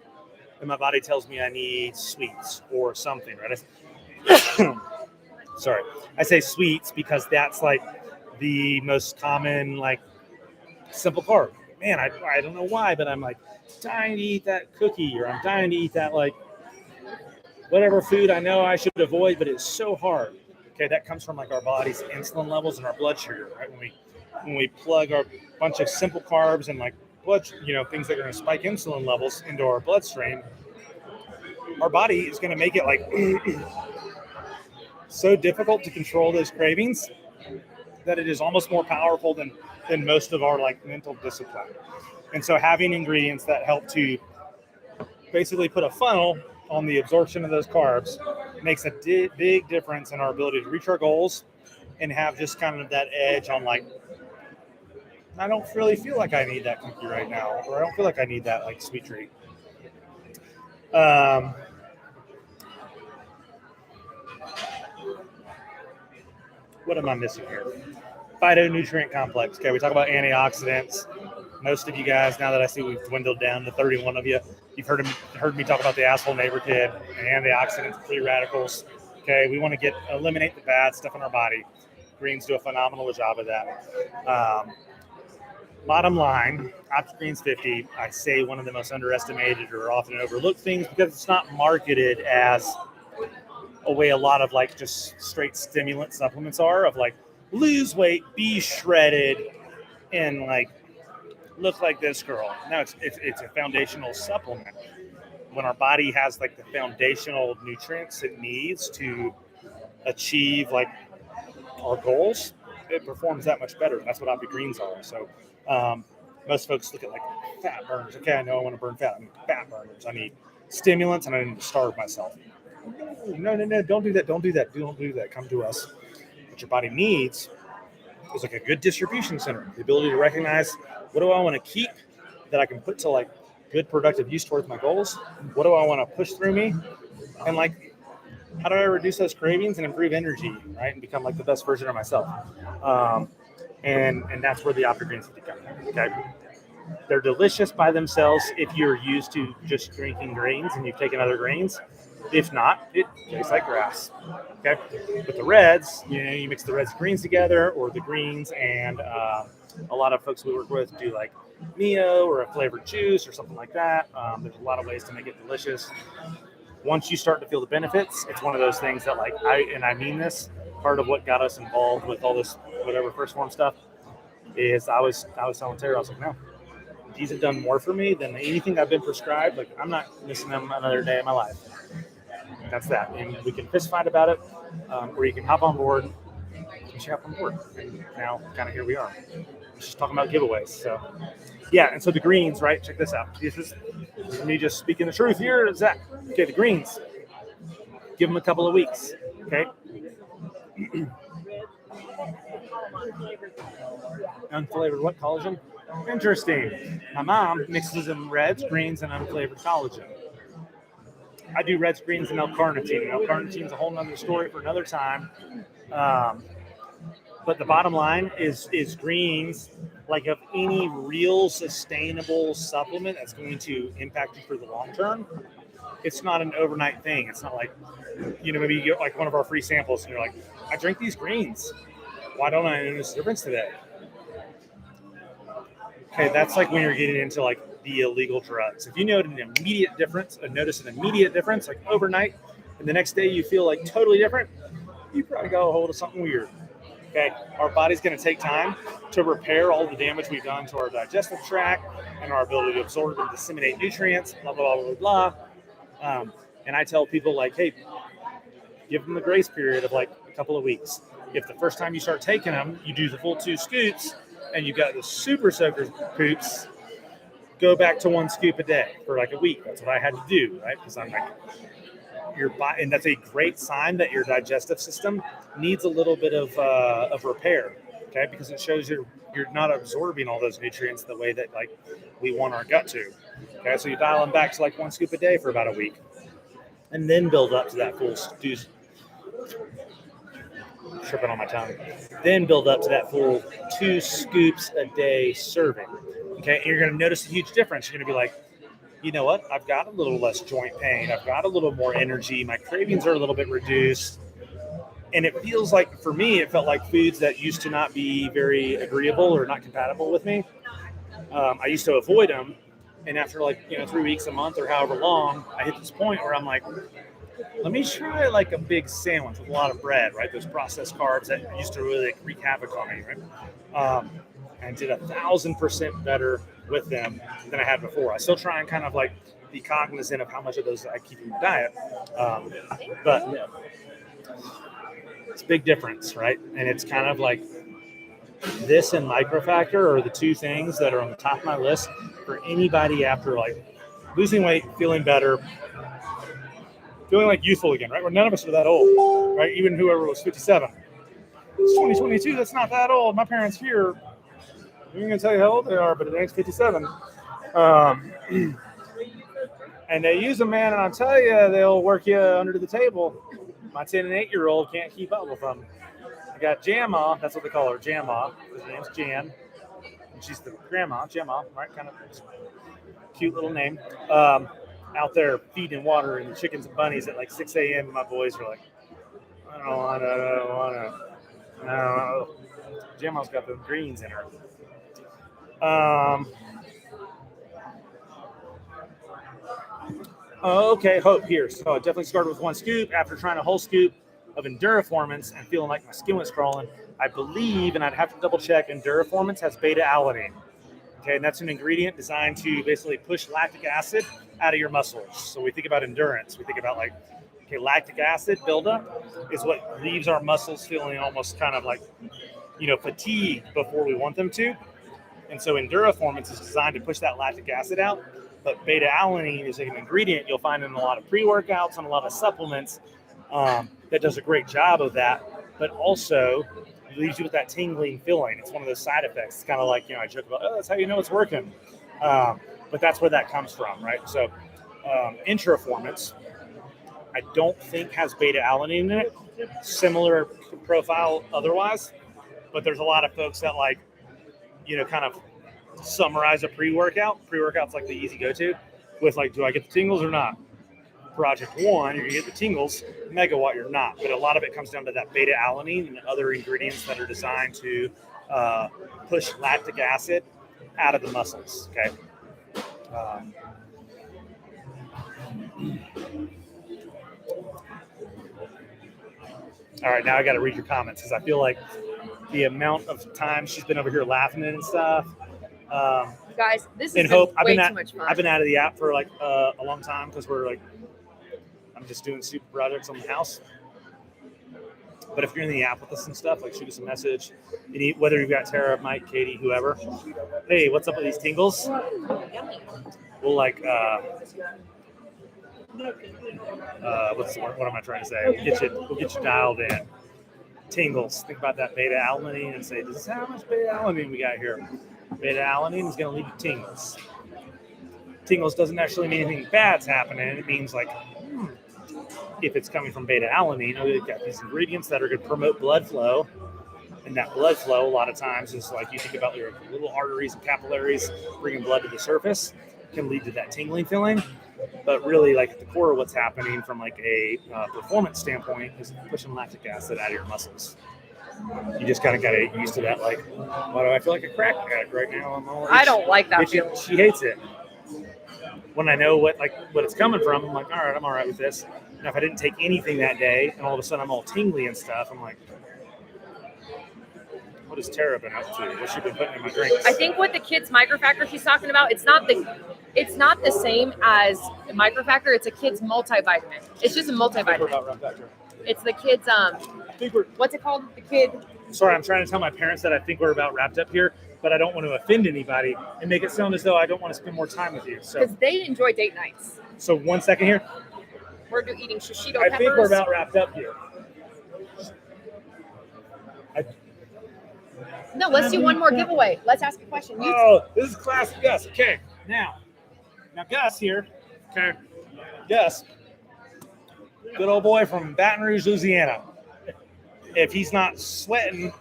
And my body tells me I need sweets or something, right? Sorry. I say sweets because that's like the most common, like, simple carb. Man, I don't know why, but I'm like dying to eat that cookie, or I'm dying to eat that, like, whatever food I know I should avoid, but it's so hard. Okay, that comes from like our body's insulin levels and our blood sugar, right? When we plug our bunch of simple carbs and like blood, things that are going to spike insulin levels into our bloodstream, our body is going to make it like so difficult to control those cravings that it is almost more powerful than most of our like mental discipline. And so having ingredients that help to basically put a funnel on the absorption of those carbs makes a big difference in our ability to reach our goals and have just kind of that edge on like, I don't really feel like I need that cookie right now, or I don't feel like I need that like sweet treat. What am I missing here? Phytonutrient complex. Okay, we talk about antioxidants. Most of you guys, now that I see we've dwindled down to 31 of you, you've heard me talk about the asshole neighbor kid and antioxidants, free radicals. Okay, we want to eliminate the bad stuff in our body. Greens do a phenomenal job of that. Bottom line, Opti-Greens 50, I say one of the most underestimated or often overlooked things because it's not marketed as a way a lot of like just straight stimulant supplements are, of like lose weight, be shredded, and like look like this girl. No, it's a foundational supplement. When our body has like the foundational nutrients it needs to achieve like our goals, it performs that much better. That's what Opti-Greens are. So most folks look at like fat burners. Okay, I know I want to burn fat. I need fat burners. I need stimulants, and I need to starve myself. No, don't do that. Don't do that. Come to us. What your body needs is like a good distribution center. The ability to recognize, what do I want to keep that I can put to like good productive use towards my goals? What do I want to push through me? And like, how do I reduce those cravings and improve energy, right? And become like the best version of myself. And that's where the Opti-Greens come in, okay? They're delicious by themselves if you're used to just drinking greens and you've taken other greens. If not, it tastes like grass, okay? But the reds, you mix the reds and greens together, or the greens and a lot of folks we work with do like Neo or a flavored juice or something like that. There's a lot of ways to make it delicious. Once you start to feel the benefits, it's one of those things that like, I mean this, part of what got us involved with all this, whatever First Form stuff, is I was telling Tara, I was like, no, these have done more for me than anything I've been prescribed. Like, I'm not missing them another day of my life. That's that. And we can fist fight about it, or you can hop on board. And she hopped on board. And now, kind of here we are. Just talking about giveaways. So, yeah, and so the greens, right? Check this out. This is me just speaking the truth here, Zach. Okay, the greens. Give them a couple of weeks. Okay. Unflavored what collagen? Interesting. My mom mixes in reds, greens, and unflavored collagen. I do reds, greens, and L-carnitine. L-carnitine is a whole nother story for another time. But the bottom line is greens, like of any real sustainable supplement that's going to impact you for the long term, it's not an overnight thing. It's not like, maybe you get like one of our free samples and you're like, I drink these greens. Why don't I notice a difference today? Okay, that's like when you're getting into like the illegal drugs. If you notice an immediate difference, like overnight, and the next day you feel like totally different, you probably got a hold of something weird. Okay, our body's going to take time to repair all the damage we've done to our digestive tract and our ability to absorb and disseminate nutrients, blah, blah, blah, blah, blah. And I tell people like, hey, give them the grace period of like a couple of weeks. If the first time you start taking them, you do the full 2 scoops and you got the super soaker poops, go back to 1 scoop a day for like a week. That's what I had to do, right? Because I'm like, your body, and that's a great sign that your digestive system needs a little bit of repair, okay? Because it shows you're not absorbing all those nutrients the way that like we want our gut to, okay? So you dial them back to like 1 scoop a day for about a week, and then build up to that full tripping on my tongue. Then build up to that full 2 scoops a day serving, okay? And you're going to notice a huge difference. You're going to be like, you know what? I've got a little less joint pain. I've got a little more energy. My cravings are a little bit reduced. And it feels like, for me, it felt like foods that used to not be very agreeable or not compatible with me. I used to avoid them. And after 3 weeks, a month, or however long, I hit this point where I'm like, let me try like a big sandwich with a lot of bread, right? Those processed carbs that used to really wreak havoc on me, right? And did 1,000% better with them than I had before. I still try and kind of like be cognizant of how much of those I keep in my diet. But it's a big difference, right? And it's kind of like this and microfactor are the 2 things that are on the top of my list for anybody after like losing weight, feeling better, feeling like youthful again, right? Where none of us are that old, right? Even whoever was 57. It's 2022, that's not that old. My parents here, I'm going to tell you how old they are, but it's 57. And they use them, man, and I'll tell you, they'll work you under the table. My 10 and 8-year-old can't keep up with them. I got Jamma, that's what they call her, Jamma. Her name's Jan, and she's the grandma, Jamma, right? Kind of cute little name. Out there feeding water and chickens and bunnies at like 6 a.m. My boys are like, I don't want to. Jamma's got the greens in her. Okay, hope here. So I definitely started with 1 scoop. After trying a whole scoop of Enduriformance and feeling like my skin was crawling, I believe, and I'd have to double check, Enduriformance has beta-alanine. Okay, and that's an ingredient designed to basically push lactic acid out of your muscles. So we think about endurance. We think about like, okay, lactic acid buildup is what leaves our muscles feeling almost kind of like, fatigued before we want them to. And so Enduriformance is designed to push that lactic acid out. But beta-alanine is an ingredient you'll find in a lot of pre-workouts and a lot of supplements that does a great job of that, but also leaves you with that tingling feeling. It's one of those side effects. It's kind of like, I joke about, that's how you know it's working. But that's where that comes from, right? So Intraformance, I don't think has beta-alanine in it. Similar profile otherwise, but there's a lot of folks that like, kind of summarize a pre-workout. Pre-workout's like the easy go-to with like, do I get the tingles or not? Project 1, you're gonna get the tingles. Megawatt, you're not. But a lot of it comes down to that beta-alanine and other ingredients that are designed to push lactic acid out of the muscles. Okay. All right, now I got to read your comments because I feel like the amount of time she's been over here laughing and stuff.
Guys, this
And
is
Hope,
way too much fun.
I've been out of the app for like a long time because we're like, I'm just doing super projects on the house. But if you're in the app with us and stuff, like shoot us a message. Whether you've got Tara, Mike, Katie, whoever. Hey, what's up with these tingles? We'll like, what am I trying to say? We'll get you dialed in. Tingles. Think about that beta alanine and say, this is how much beta alanine we got here. Beta alanine is going to leave you tingles. Tingles doesn't actually mean anything bad's happening. It means like, if it's coming from beta alanine, they've got these ingredients that are going to promote blood flow. And that blood flow, a lot of times, is like you think about your little arteries and capillaries bringing blood to the surface, can lead to that tingling feeling. But really, like at the core of what's happening from like a performance standpoint is pushing lactic acid out of your muscles. You just kind of got to get used to that. Like, why do I feel like a crack addict right now?
I don't like that feeling.
She hates it. When I know what it's coming from, I'm like, all right, I'm all right with this. Now, if I didn't take anything that day, and all of a sudden I'm all tingly and stuff, I'm like, what has Tara been up to? What's she been putting in my drinks?
I think what the kids microfactor she's talking about, it's not the same as the microfactor. It's a kid's multivitamin. It's just a multivitamin. It's the kids. What's it called? The kid.
Sorry, I'm trying to tell my parents that I think we're about wrapped up here, but I don't want to offend anybody and make it sound as though I don't want to spend more time with you. So,
because they enjoy date nights.
So 1 second here.
We're eating shishito
peppers. I think we're about wrapped up here.
No, let's do one more giveaway. Let's ask a question.
This is classic Gus. Okay, now Gus here. Okay, Gus, good old boy from Baton Rouge, Louisiana. If he's not sweating,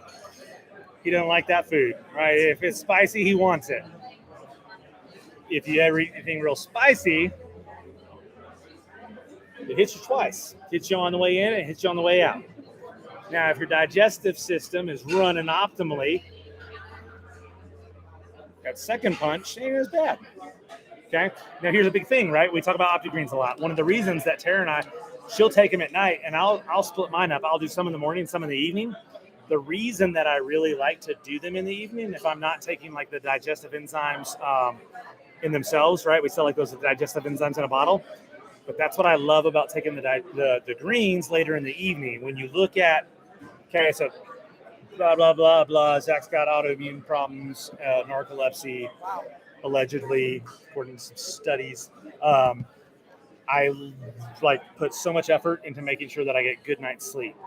he doesn't like that food, right? If it's spicy, he wants it. If you ever eat anything real spicy, it hits you twice. It hits you on the way in, it hits you on the way out. Now, if your digestive system is running optimally, that second punch ain't as bad. Okay? Now, here's a big thing, right? We talk about Opti-Greens a lot. One of the reasons that Tara and I, she'll take them at night, and I'll split mine up. I'll do some in the morning, some in the evening. The reason that I really like to do them in the evening, if I'm not taking like the digestive enzymes in themselves, right? We sell like those digestive enzymes in a bottle. But that's what I love about taking the greens later in the evening. When you look at, okay, so blah, blah, blah, blah. Zach's got autoimmune problems, narcolepsy, allegedly, according to some studies. I like put so much effort into making sure that I get good night's sleep.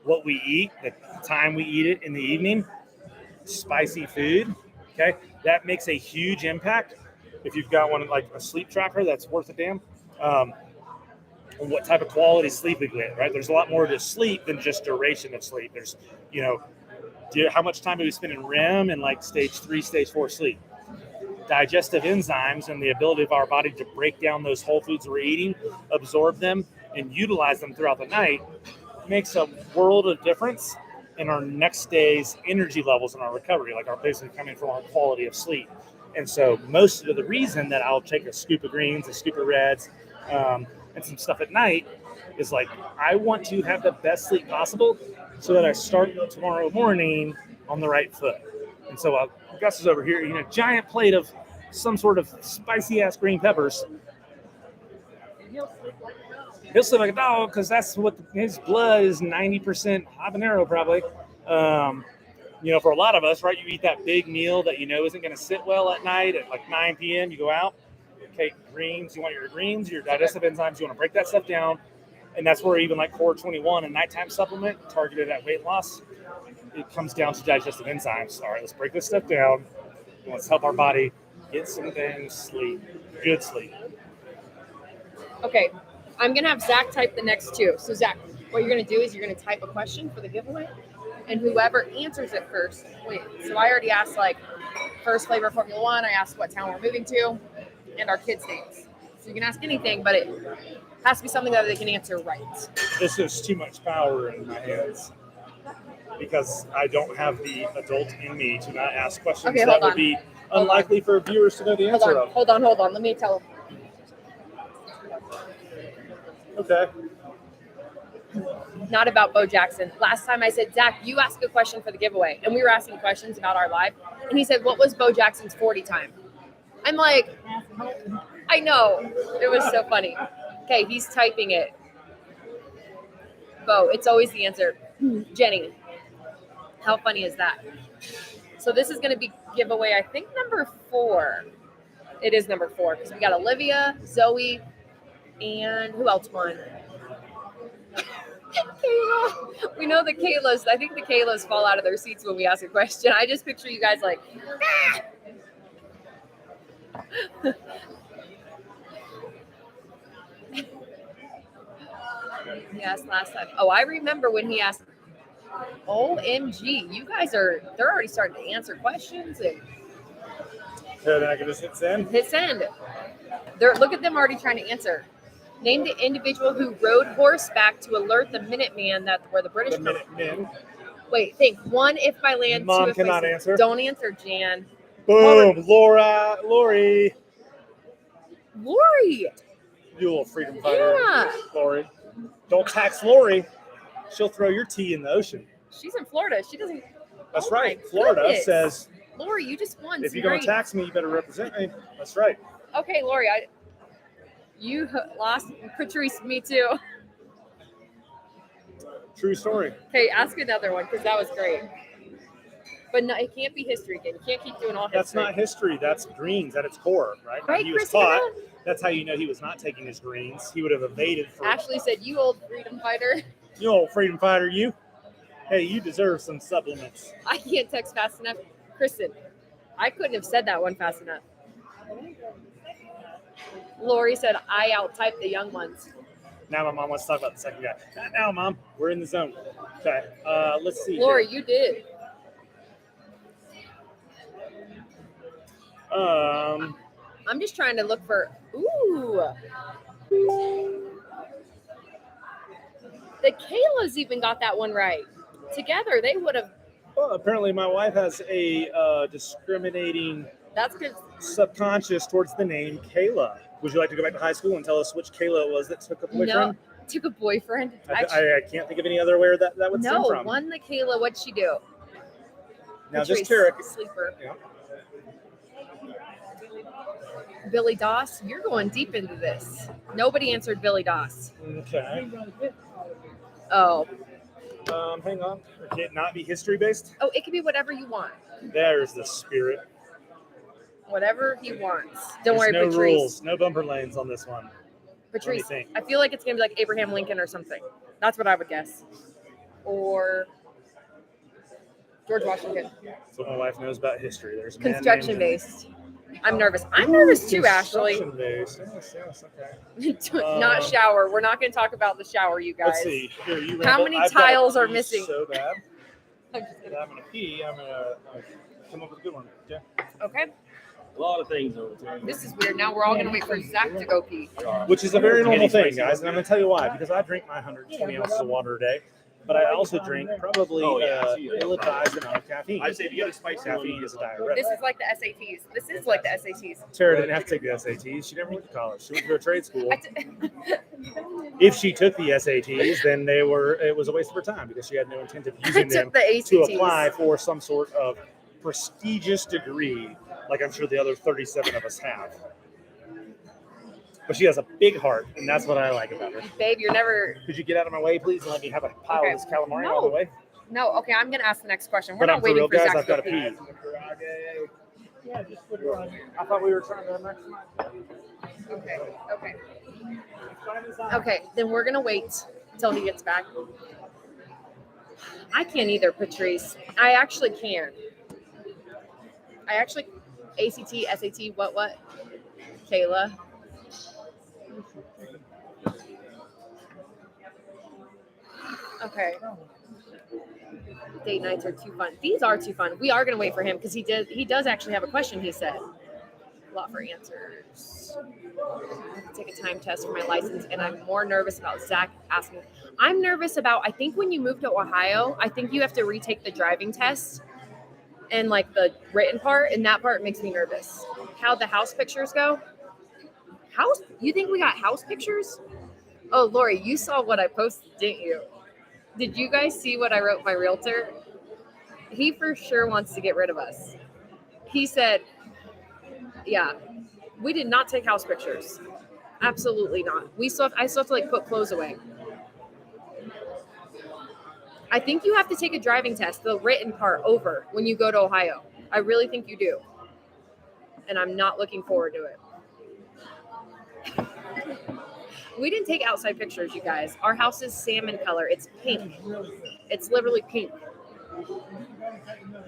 What we eat, the time we eat it in the evening, spicy food, okay, that makes a huge impact. If you've got one like a sleep tracker that's worth a damn, what type of quality sleep we get, right? There's a lot more to sleep than just duration of sleep. There's, how much time do we spend in REM and like stage 3, stage 4 sleep? Digestive enzymes and the ability of our body to break down those whole foods we're eating, absorb them, and utilize them throughout the night makes a world of difference in our next day's energy levels and our recovery, like our basically coming from our quality of sleep. And so most of the reason that I'll take a scoop of greens, a scoop of reds, and some stuff at night is like, I want to have the best sleep possible so that I start tomorrow morning on the right foot. And so Gus is over here eating a giant plate of some sort of spicy ass green peppers. He'll sleep like a dog because that's what his blood is 90% habanero probably. For a lot of us, right, you eat that big meal that you know isn't going to sit well at night at like 9 p.m. You go out, okay, greens, you want your greens, your digestive enzymes, you want to break that stuff down. And that's where even like Core 21, a nighttime supplement targeted at weight loss, it comes down to digestive enzymes. All right, let's break this stuff down. Let's help our body get some things, sleep, good sleep.
Okay, I'm going to have Zach type the next two. So Zach, what you're going to do is you're going to type a question for the giveaway, and whoever answers it first wins. So I already asked like first flavor Formula One, I asked what town we're moving to, and our kids' names. So you can ask anything, but it has to be something that they can answer right.
This is too much power in my hands because I don't have the adult in me to not ask questions that would be unlikely for viewers to know the answer of.
Hold on. Let me tell them.
Okay.
Not about Bo Jackson. Last time I said, Zach, you ask a question for the giveaway. And we were asking questions about our live. And he said, what was Bo Jackson's 40 time? I'm like, I know. It was so funny. Okay, he's typing it. Bo, it's always the answer. Jenny, how funny is that? So this is going to be giveaway, I think, number 4. It is number 4 because we got Olivia, Zoe, and who else won? Kayla. We know the Kaylas. I think the Kaylas fall out of their seats when we ask a question. I just picture you guys like, ah! He asked last time. Oh, I remember when he asked, OMG, you guys they're already starting to answer questions and
So then I can just hit send.
hit send. Look at them already trying to answer. Name the individual who rode horseback to alert the Minuteman that where the British
The minute men.
Wait, think. 1, if by land.
Mom
2, if by
cannot
sea.
answer.
Don't answer, Jan.
Boom, Lori.
Lori.
You little freedom fighter,
Yeah.
Lori. Don't tax Lori. She'll throw your tea in the ocean.
She's in Florida. She doesn't.
That's
Oh
right.
my
Florida
goodness.
says
Lori, you just won.
if
some
you're going
great-
to tax me, you better represent me. That's right.
Okay, Lori, you lost. Patrice, me too.
True story.
Okay, ask another one because that was great. But no, it can't be history again. You can't keep doing all history.
That's not history. That's greens at its core, right?
Right,
He was
Christina?
caught. That's how you know he was not taking his greens. He would have evaded for
Ashley said, "You old freedom fighter."
you old freedom fighter, you. Hey, you deserve some supplements.
I can't text fast enough. Kristen, I couldn't have said that one fast enough. Lori said, "I out-typed the young ones."
Now my mom wants to talk about the second guy. Not now, Mom. We're in the zone. Okay. Let's see.
Lori,
here.
you did. I'm just trying to look for. Ooh. The Kayla's even got that one right. Together, they would have.
Well, apparently my wife has a discriminating
That's because
subconscious towards the name Kayla. Would you like to go back to high school and tell us which Kayla it was that took a boyfriend?
took a boyfriend.
I can't think of any other where that would stem
No,
from.
one the Kayla. What'd she do?
Now
Patrice,
this Tarek.
sleeper.
Yeah.
Billy Doss, you're going deep into this. Nobody answered Billy Doss.
Okay.
Oh,
Hang on. Can it not be history based?
oh, it could be whatever you want.
There's the spirit.
Whatever he wants. Don't
There's
worry,
no
Patrice.
rules, no bumper lanes on this one.
Patrice,
think.
I feel like it's gonna be like Abraham Lincoln or something. That's what I would guess. Or George Washington.
That's what my wife knows about history. There's a man
Construction
named-
based. I'm nervous. I'm nervous too, Ashley.
Construction based. Yes, okay.
Not shower. We're not going to talk about the shower, you guys.
Let's see. Here, you
How
ramble.
many
I've gotta
tiles are
pee
missing?
So bad.
I'm just kidding.
that I'm gonna pee. I'm gonna come up with a good one. Okay.
Okay.
A lot of things over there.
This is weird. Now we're all going to wait for Zach to go pee.
Which is a very normal thing, guys, and I'm gonna tell you why. Because I drink my 120 ounces of water a day, but I also drink probably ill-advised amount of caffeine.
I'd say if you got a spicy one,
Caffeine
you
is a
get
diuretic.
This is like the SATs. This is like the SATs.
Tara didn't have to take the SATs. She never went to college. She went to a trade school.
I t-
If she took the SATs, then it was a waste of her time because she had no intent of
I
using them
took the ACTs.
to apply for some sort of prestigious degree, like I'm sure the other 37 of us have. But she has a big heart, and that's what I like about her.
Babe, you're never.
Could you get out of my way, please, and let me have a pile
Okay.
of this calamari
No.
all the way?
No, okay, I'm going to ask the next question. We're
But
not
I'm for
waiting
real,
for
guys.
Zach
I've
to go
got to
pee.
pee. Yeah, just put it on here. I thought we were trying to maximize.
Okay, okay. Okay, then we're going to wait until he gets back. I can't either, Patrice. I actually can. ACT, SAT, what? Kayla. Okay. Date nights are too fun. These are too fun. We are going to wait for him because he does actually have a question, he said. A lot for answers. I have to take a time test for my license, and I'm more nervous about Zach asking. I'm nervous about, I think when you move to Ohio, I think you have to retake the driving test and like the written part, and that part makes me nervous. How the house pictures go? House? You think we got house pictures? Oh, Lori, you saw what I posted, didn't you? Did you guys see what I wrote my realtor? He for sure wants to get rid of us. He said, yeah, we did not take house pictures. Absolutely not. I still have to like put clothes away. I think you have to take a driving test, the written part, over when you go to Ohio. I really think you do. And I'm not looking forward to it. We didn't take outside pictures, you guys. Our house is salmon color. It's pink. It's literally pink.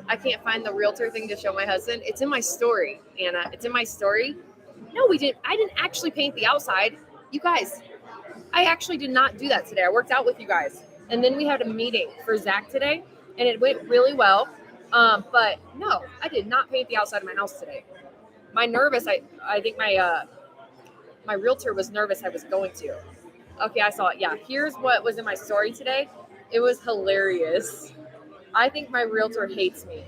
I can't find the realtor thing to show my husband. It's in my story, Anna. It's in my story. No, we didn't. I didn't actually paint the outside. You guys, I actually did not do that today. I worked out with you guys. And then we had a meeting for Zach today, and it went really well. But no, I did not paint the outside of my house today. I think my realtor was nervous I was going to. Okay, I saw it. Yeah, here's what was in my story today. It was hilarious. I think my realtor hates me.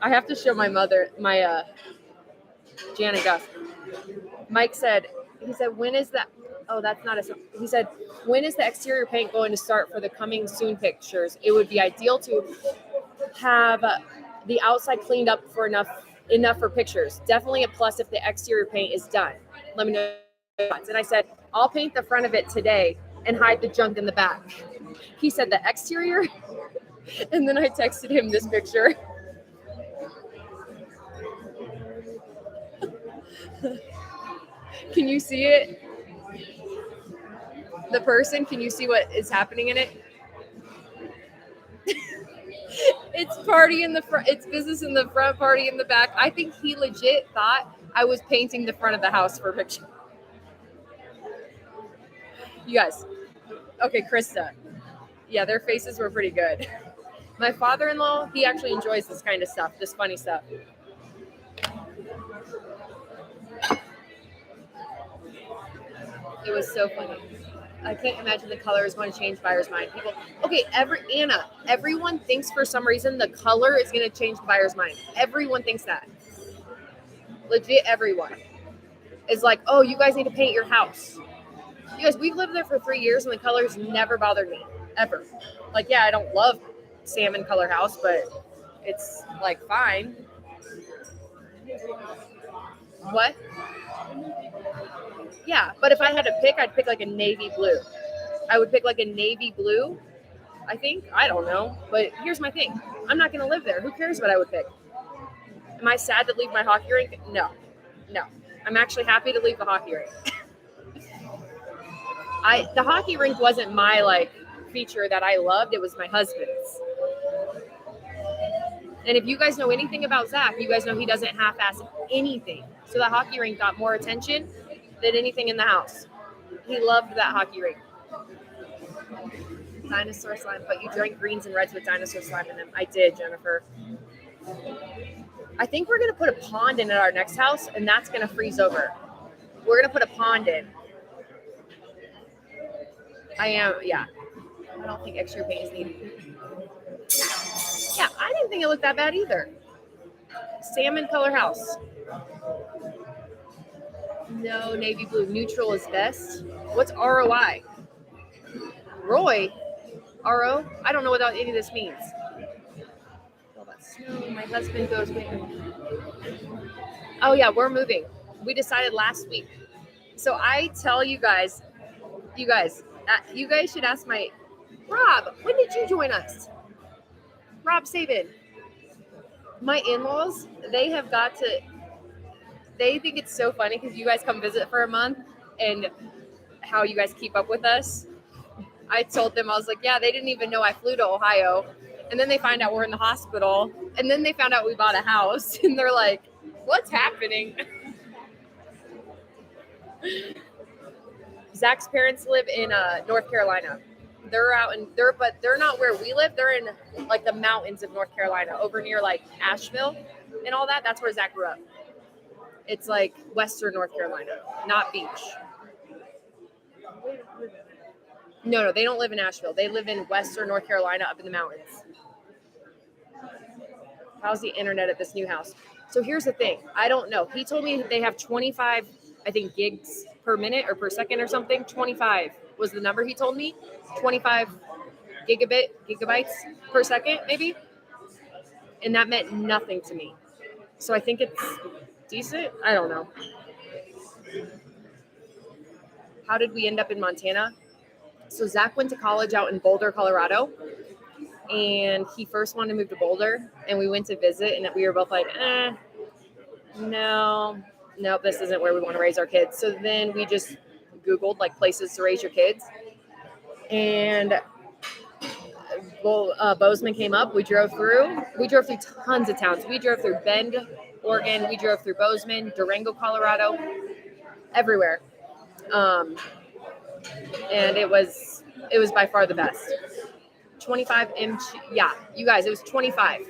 I have to show my mother, Janet Gus. Mike said, when is that? Oh, that's not a. He said, when is the exterior paint going to start for the coming soon pictures? It would be ideal to have the outside cleaned up for enough for pictures. Definitely a plus if the exterior paint is done. Let me know. And I said, I'll paint the front of it today and hide the junk in the back. He said, the exterior? And then I texted him this picture. Can you see it? The person, can you see what is happening in it? It's party in the front. It's business in the front, party in the back. I think he legit thought I was painting the front of the house for a picture. You guys. Okay, Krista. Yeah, their faces were pretty good. My father-in-law, he actually enjoys this kind of stuff, this funny stuff. It was so funny. I can't imagine the color is going to change buyer's mind. People, okay, everyone thinks for some reason the color is going to change the buyer's mind. Everyone thinks that. Legit, everyone is like, oh, you guys need to paint your house. You guys, we've lived there for 3 years and the colors never bothered me, ever. Like, yeah, I don't love salmon color house, but it's like fine. What? Yeah, but if I had to pick, I'd pick like a navy blue. I would pick like a navy blue, I think. I don't know. But here's my thing. I'm not going to live there. Who cares what I would pick? Am I sad to leave my hockey rink? No. I'm actually happy to leave the hockey rink. The hockey rink wasn't my feature that I loved. It was my husband's. And if you guys know anything about Zach, you guys know he doesn't half-ass anything. So that hockey rink got more attention than anything in the house. He loved that hockey rink. Dinosaur slime, but you drank greens and reds with dinosaur slime in them. I did, Jennifer. I think we're going to put a pond in at our next house, and that's going to freeze over. We're going to put a pond in. Yeah. I don't think extra paint is needed. Yeah, I didn't think it looked that bad either. Salmon color house. No, navy blue. Neutral is best. What's ROI? Roy? RO? I don't know what any of this means. All that snow. My husband goes with me. Oh, yeah, we're moving. We decided last week. So I tell you guys should ask Rob, when did you join us? Rob Sabin. My in-laws, they think it's so funny because you guys come visit for a month and how you guys keep up with us. I told them, I was like, yeah, they didn't even know I flew to Ohio. And then they find out we're in the hospital. And then they found out we bought a house. And they're like, what's happening? Zach's parents live in North Carolina. But they're not where we live. They're in the mountains of North Carolina, over near Asheville and all that. That's where Zach grew up. It's Western North Carolina, not beach. No, they don't live in Asheville. They live in Western North Carolina, up in the mountains. How's the internet at this new house? So here's the thing. I don't know. He told me they have 25, I think, gigs per minute or per second or something. 25 was the number he told me. 25 gigabytes per second, maybe. And that meant nothing to me. So I think it's decent. I don't know. How did we end up in Montana? So Zach went to college out in Boulder, Colorado, and he first wanted to move to Boulder, and we went to visit, and we were both like, no, this isn't where we want to raise our kids. So then we just Googled like places to raise your kids, and Bozeman came up. We drove through tons of towns. We drove through Bend, Oregon. We drove through Bozeman, Durango, Colorado, everywhere. And it was by far the best. 25 inch. Yeah, you guys, it was 25.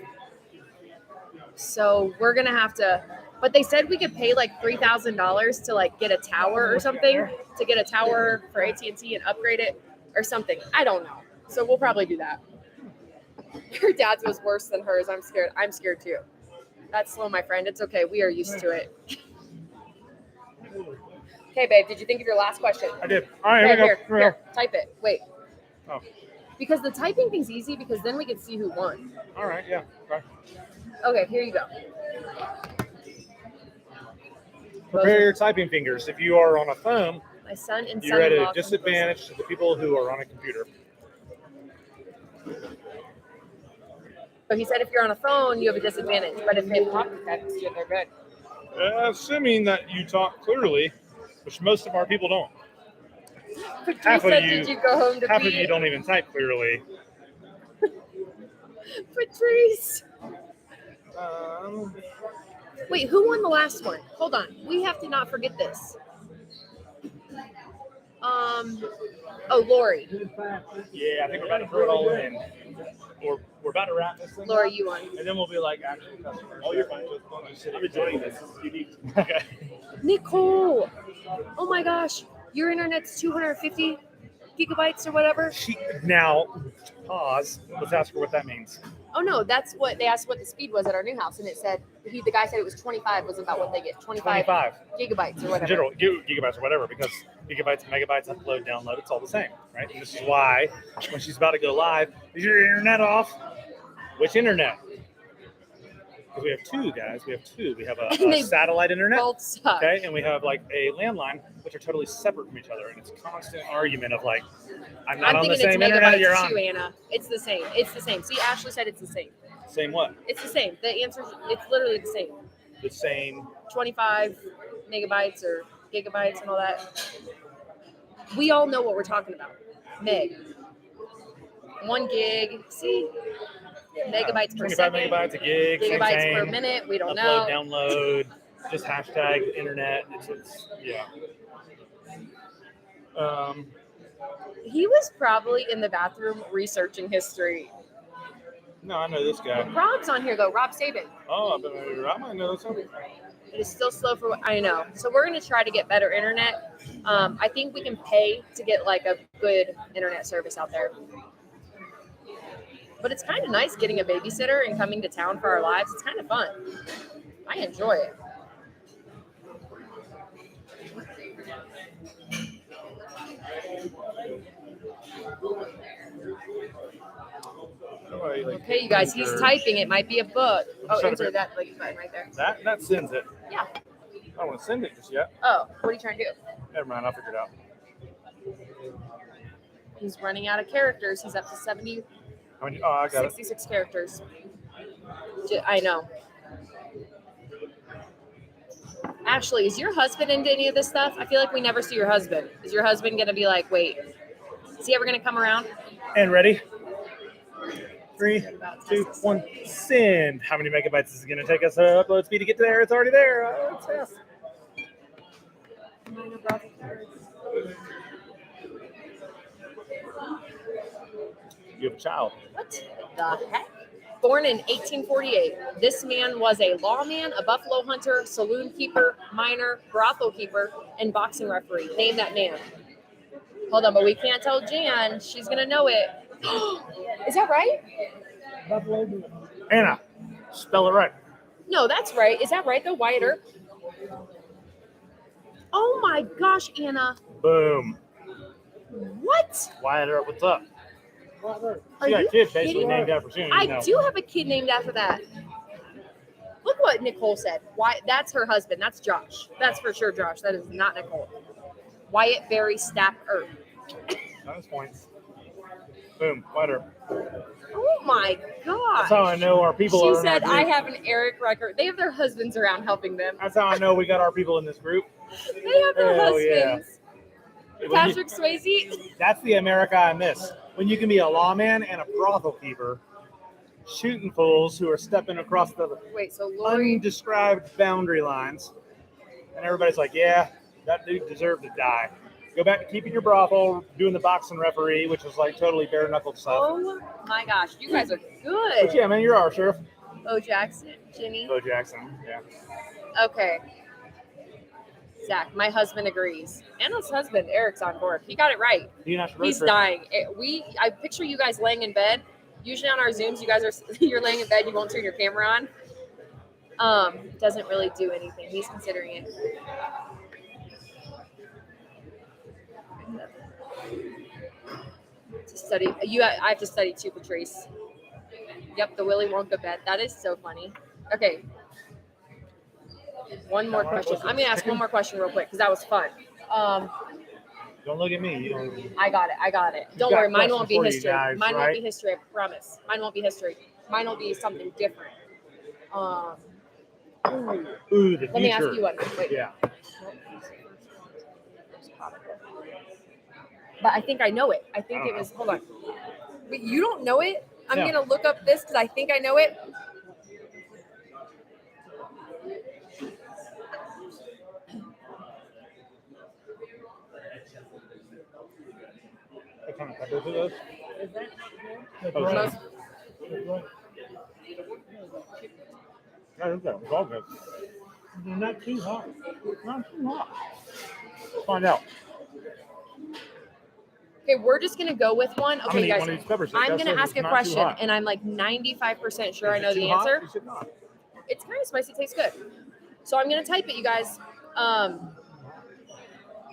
So we're going to have to, but they said we could pay like $3,000 to like get a tower or something, to get a tower for AT&T and upgrade it or something. I don't know. So we'll probably do that. Your dad's was worse than hers. I'm scared. I'm scared too. That's slow, my friend. It's okay. We are used to it. Okay, babe. Did you think of your last question?
I did. All right,
Okay,
here we go.
here. Type it. Wait.
Oh.
Because the typing thing's easy because then we can see who won.
All right, yeah. Right.
Okay, here you go.
Prepare your typing fingers. If you are on a phone,
My son and
you're at
son-in-law
a disadvantage to the people who are on a computer.
So he said if you're on a phone, you have a disadvantage. But if they talk to text, they're good.
Assuming that you talk clearly, which most of our people don't.
Patrice
Half of
said,
you-
did you go home to
Half
pee?
of you don't even type clearly.
Patrice.
Um,
Wait, who won the last one? Hold on. We have to not forget this. Oh, Lori.
yeah, I think we're about to throw it all in. Or we're about to wrap this thing
Lori,
up,
you won.
and then we'll be like, actual customers. Oh, you're fine. Just sit
I'm
here.
enjoying this. This is unique.
Okay.
Nicole. Oh my gosh. Your internet's 250 gigabytes or whatever.
Now, pause. Let's ask her what that means.
Oh no, that's what they asked what the speed was at our new house, and it said the guy said it was 25 was about what they get 25
25.
gigabytes or
In
whatever.
general, gigabytes or whatever, because gigabytes and megabytes, upload, download, it's all the same, right? And this is why when she's about to go live, is your internet off? Which internet? Because we have two, guys. We have two. We have
And
a
they
satellite internet,
Both suck.
okay, and we have like a landline, which are totally separate from each other, and it's a constant argument of like, I'm not
I'm
on the
thinking
same
it's
internet you're
megabytes
on.
too, Anna. It's the same. It's the same. See, Ashley said it's the same.
Same what?
It's the same. The answer, it's literally the same.
The same.
25 megabytes or gigabytes and all that. We all know what we're talking about. Meg. 1 gig. See? Megabytes per
25
second.
megabytes a gig.
Gigabytes
same,
per
same.
minute. We don't
Upload,
know.
download, just hashtag internet. It's yeah.
He was probably in the bathroom researching history.
No, I know this guy.
Rob's on here though. Rob Saban.
Oh, I might know this one.
It is still slow for what I know. So we're going to try to get better internet. I think we can pay to get like a good internet service out there. But it's kind of nice getting a babysitter and coming to town for our lives. It's kind of fun. I enjoy it. Okay, you guys, he's typing. It might be a book. Oh, enter that like button right there.
That sends it.
Yeah.
I don't want to send it just yet.
Oh, what are you trying to do?
Never mind, I'll figure it out.
He's running out of characters. He's up to
I got it.
66 characters. I know. Ashley, is your husband into any of this stuff? I feel like we never see your husband. Is your husband going to be like, wait, is he ever going to come around?
And ready? 3, 2, 1, send. How many megabytes is it going to take us upload speed to get there? It's already there. It's fast. You have a child.
What the heck? Born in 1848, this man was a lawman, a buffalo hunter, saloon keeper, miner, brothel keeper, and boxing referee. Name that man. Hold on, but we can't tell Jan. She's going to know it. Is that right?
Anna, spell it right.
No, that's right. Is that right, though? Wyatt Earp? Oh, my gosh, Anna.
Boom.
What?
Wyatt Earp, what's up?
Are
She got
you
a kid basically
kidding?
named after Soon.
I do have a kid named after that. Look what Nicole said. Why? That's her husband. That's Josh. That's for sure Josh. That is not Nicole. Wyatt Berry Stapp Earp.
Bonus points. Boom. Butter.
Oh my gosh.
That's how I know our people
She
are in
said,
our
I
group.
have an Eric record. They have their husbands around helping them.
That's how I know we got our people in this group.
They have their
Hell yeah.
husbands.
When
Patrick Swayze.
That's the America I miss. When you can be a lawman and a brothel keeper, shooting fools who are stepping across the
Wait, so Lori.
undescribed boundary lines, and everybody's like, "Yeah, that dude deserved to die." Go back to keeping your brothel, doing the boxing referee, which was like totally bare knuckled stuff.
Oh my gosh, you guys are
But
good.
yeah, man, you're our sheriff.
Bo Jackson, Ginny.
Bo Jackson. Yeah.
Okay. Zach, my husband agrees. Anna's husband, Eric's on board. He got it right. He's dying. I picture you guys laying in bed. Usually on our Zooms, you guys are you're laying in bed. You won't turn your camera on. Doesn't really do anything. He's considering it. To study, I have to study too, Patrice. Yep, the Willy Wonka bed. That is so funny. Okay. One more question. I'm gonna ask one more question real quick because that was fun.
Don't look at me. You don't.
I got it. Don't
got
worry, mine won't be
questions for you
history.
guys,
Mine won't
right?
be history, I promise. Mine won't be history. Mine will be something different.
Ooh, the future.
Let me ask you one. Wait.
Yeah.
But I think I know it. I think
I don't
it was. Hold on. Wait, you don't know it? I'm
No.
gonna look up this because I think I know it.
What kind of peppers are those?
Is that
Oh,
Most-
yeah, it's all good.
They're not too hot.
Not too hot. Let's find out.
Okay, we're just gonna go with one.
I'm
Okay,
gonna eat
guys.
one of these peppers.
I'm
That
gonna
says
ask
it's
a
not too
question,
hot.
and I'm like 95% sure I
Is it
know
too
the
hot?
answer.
Is it not?
It's kind of spicy. It tastes good. So I'm gonna type it, you guys.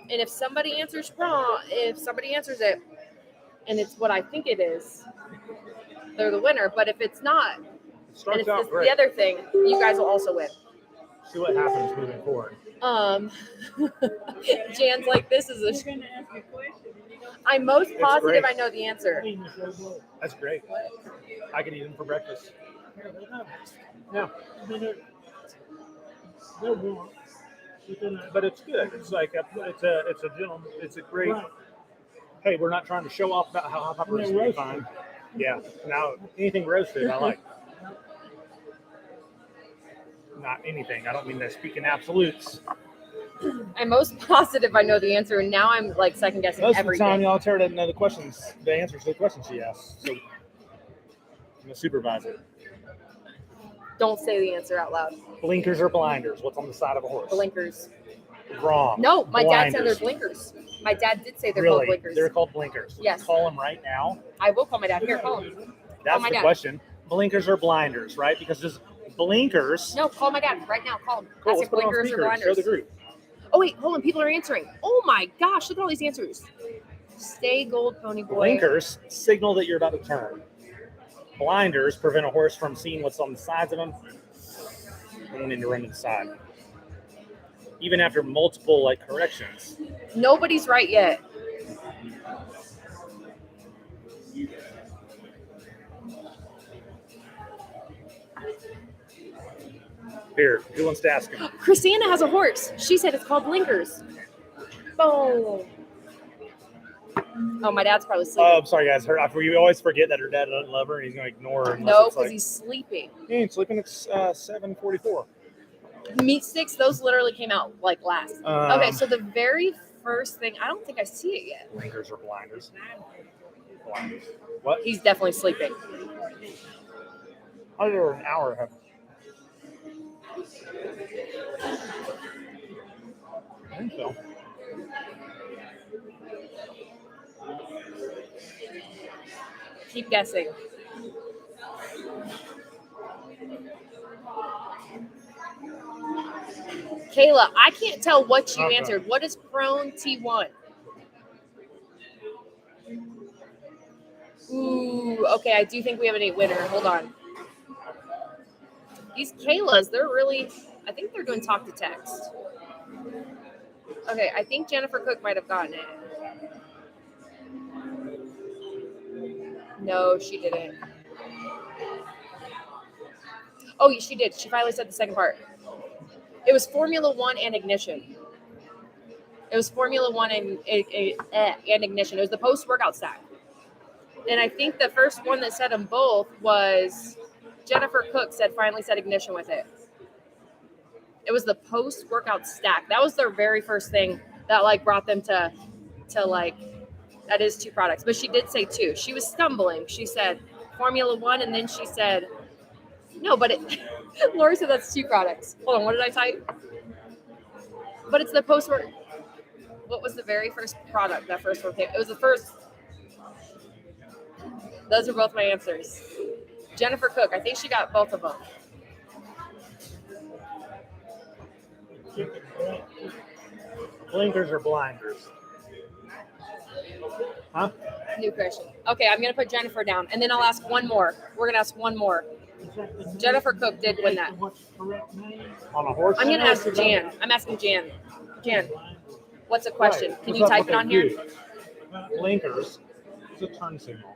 And if somebody answers wrong, if somebody answers it, and it's what I think it is, they're the winner. But if it's not,
It
and
starts
it's
out
the
great.
other thing, you guys will also win.
See what happens moving forward.
Jan's like, this is
We're
a.
gonna ask you a question. And you don't
I'm most
It's
positive
great.
I know the answer.
Eating the show bowl.
That's great. I could eat them for breakfast.
Here, they're not-
Yeah,
I mean, they're warm.
but it's good. It's like it's a gentleman. It's a great.
Right.
Hey, we're not trying to show off about how peppers
Yeah,
are
roasted.
fine. Yeah. Now anything roasted, I like. Not anything. I don't mean to speak in absolutes.
I'm most positive I know the answer, and now I'm like second guessing
Most of the
everything.
time, y'all Tara doesn't know the answers to the questions she asks. So I'm a supervisor.
Don't say the answer out loud.
Blinkers or blinders? What's on the side of a horse?
Blinkers.
Wrong.
No, my dad said they're
Blinders.
blinkers. My dad did say they're
Really?
called blinkers.
They're called blinkers.
Yes.
Call them right now.
I will call my dad. Here, call him.
That's
my
the
dad.
question. Blinkers or blinders, right? Because just blinkers.
No, call my dad right now. Call him.
Cool,
Ask
let's
if
put it on
blinkers or
speaker and show the
blinders.
group.
Oh wait, hold on. People are answering. Oh my gosh, look at all these answers. Stay gold, pony boy.
Blinkers signal that you're about to turn. Blinders prevent a horse from seeing what's on the sides of him and then you run to the side. Even after multiple corrections.
Nobody's right yet.
Here, who wants to ask him?
Christina has a horse. She said it's called blinkers. Boom. Oh, my dad's probably sleeping.
Oh, I'm sorry, guys. We always forget that her dad doesn't love her and he's going to ignore her. Unless
No,
it's
because
like,
he's sleeping.
he ain't sleeping. It's 7:44.
Meat sticks, those literally came out like last. Okay, so the very first thing, I don't think I see it yet.
Blinkers or blinders? Blinders. What?
He's definitely sleeping.
Under an hour. I think so.
Keep guessing. Kayla, I can't tell what you
Okay.
answered. What is prone T1? Ooh, okay, I do think we have a winner. Hold on. These Kaylas, they're really, I think they're doing talk to text. Okay, I think Jennifer Cook might have gotten it. No, she didn't. Oh, she did. She finally said the second part. It was Formula One and Ignition. It was Formula One and Ignition. It was the post-workout stack. And I think the first one that said them both was Jennifer Cook finally said Ignition with it. It was the post-workout stack. That was their very first thing that like brought them to like, that is 2 products. But she did say 2. She was stumbling. She said Formula One, and then she said, no, but it, Lori said that's 2 products. Hold on, what did I type? But it's the post-work. What was the very first product that first one came? It was the first. Those are both my answers. Jennifer Cook, I think she got both of them.
Blinkers or blinders? Huh?
Nutrition. Okay, I'm going to put Jennifer down, and then I'll ask one more. We're going to ask one more. Jennifer Cook did win that.
What's the correct name?
On a horse?
I'm going to ask Jan. I'm asking Jan. Jan, what's a question?
Right.
Can
What's
you
up
type
with
it on
the
here?
U? Blinkers. It's a turn signal.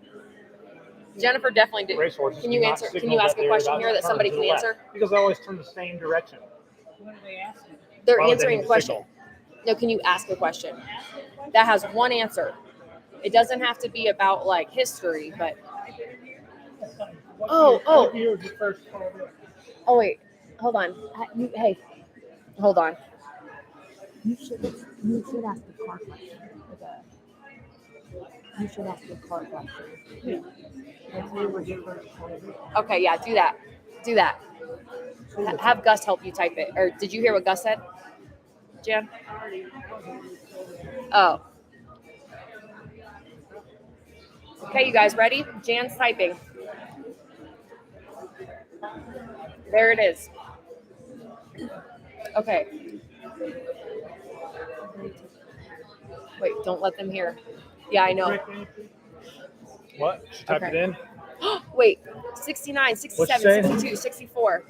Jennifer definitely did.
Racehorses
Can you
do not
answer? Can
signal
you ask
that
a
they're
question
about
here
to
that
turn
somebody
to
can
the left,
answer?
because they always turn the same direction.
What are they asking?
They're
Why would they
answering
need
a
to
question.
signal?
No, can you ask a question that has one answer? It doesn't have to be about like history, but
What year was the first car built?
oh wait, hold on. Hey, hold on.
You should ask the car question. You should ask the car question.
What year was the first car built?
Okay, yeah, do that. Do that. Have Gus help you type it. Or did you hear what Gus said, Jan? Oh. Okay, you guys ready? Jan's typing. There it is. Okay. Wait, don't let them hear. Yeah, I know.
Correct answer?
What? She typed
Okay.
it in?
Wait, 69, 67,
What'd you say?
62, 64.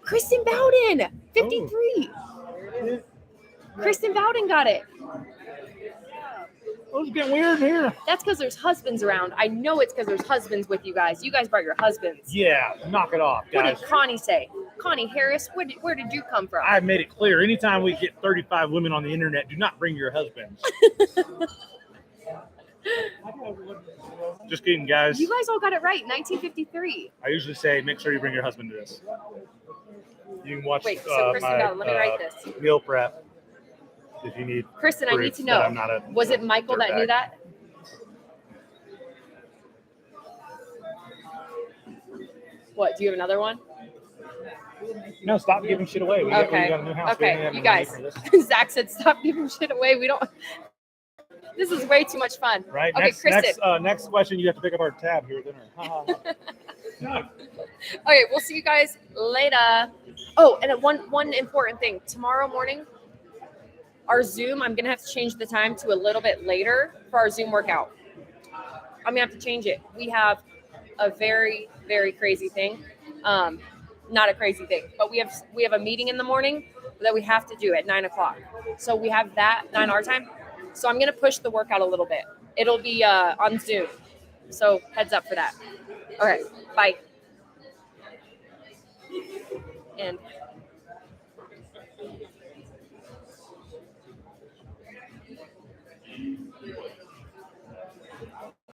Kristen Bowden, 53. Kristen Bowden got it.
Oh, it's getting weird here.
That's because there's husbands around. I know it's because there's husbands with you guys. You guys brought your husbands.
Yeah, knock it off,
What
guys.
did Connie say? Connie Harris, where did you come from?
I've made it clear. Anytime we get 35 women on the internet, do not bring your husbands. Just kidding, guys.
You guys all got it right. 1953.
I usually say, make sure you bring your husband to this. You can watch
Wait, so Kristen
my
Bowden, let me write this.
meal prep if you need.
Kristen, I need
proof
to
that
know.
I'm not a
Was it Michael that knew
dirtbag.
that? What? Do you have another one?
No, stop giving shit away. We
Okay.
got a new house. We
Okay,
didn't
you
have any
guys.
money for this.
Zach said, "Stop giving shit away. We don't." This is way too much fun.
Right.
Okay,
next,
Kristen.
next question. You have to pick up our tab here at dinner. Ha, ha, ha.
Okay, we'll see you guys later. Oh, and one important thing. Tomorrow morning, our Zoom, I'm going to have to change the time to a little bit later for our Zoom workout. I'm going to have to change it. We have a very, very crazy thing. Not a crazy thing, but we have a meeting in the morning that we have to do at 9 o'clock. So we have that 9 our time. So I'm going to push the workout a little bit. It'll be on Zoom. So heads up for that. All right. Bye. And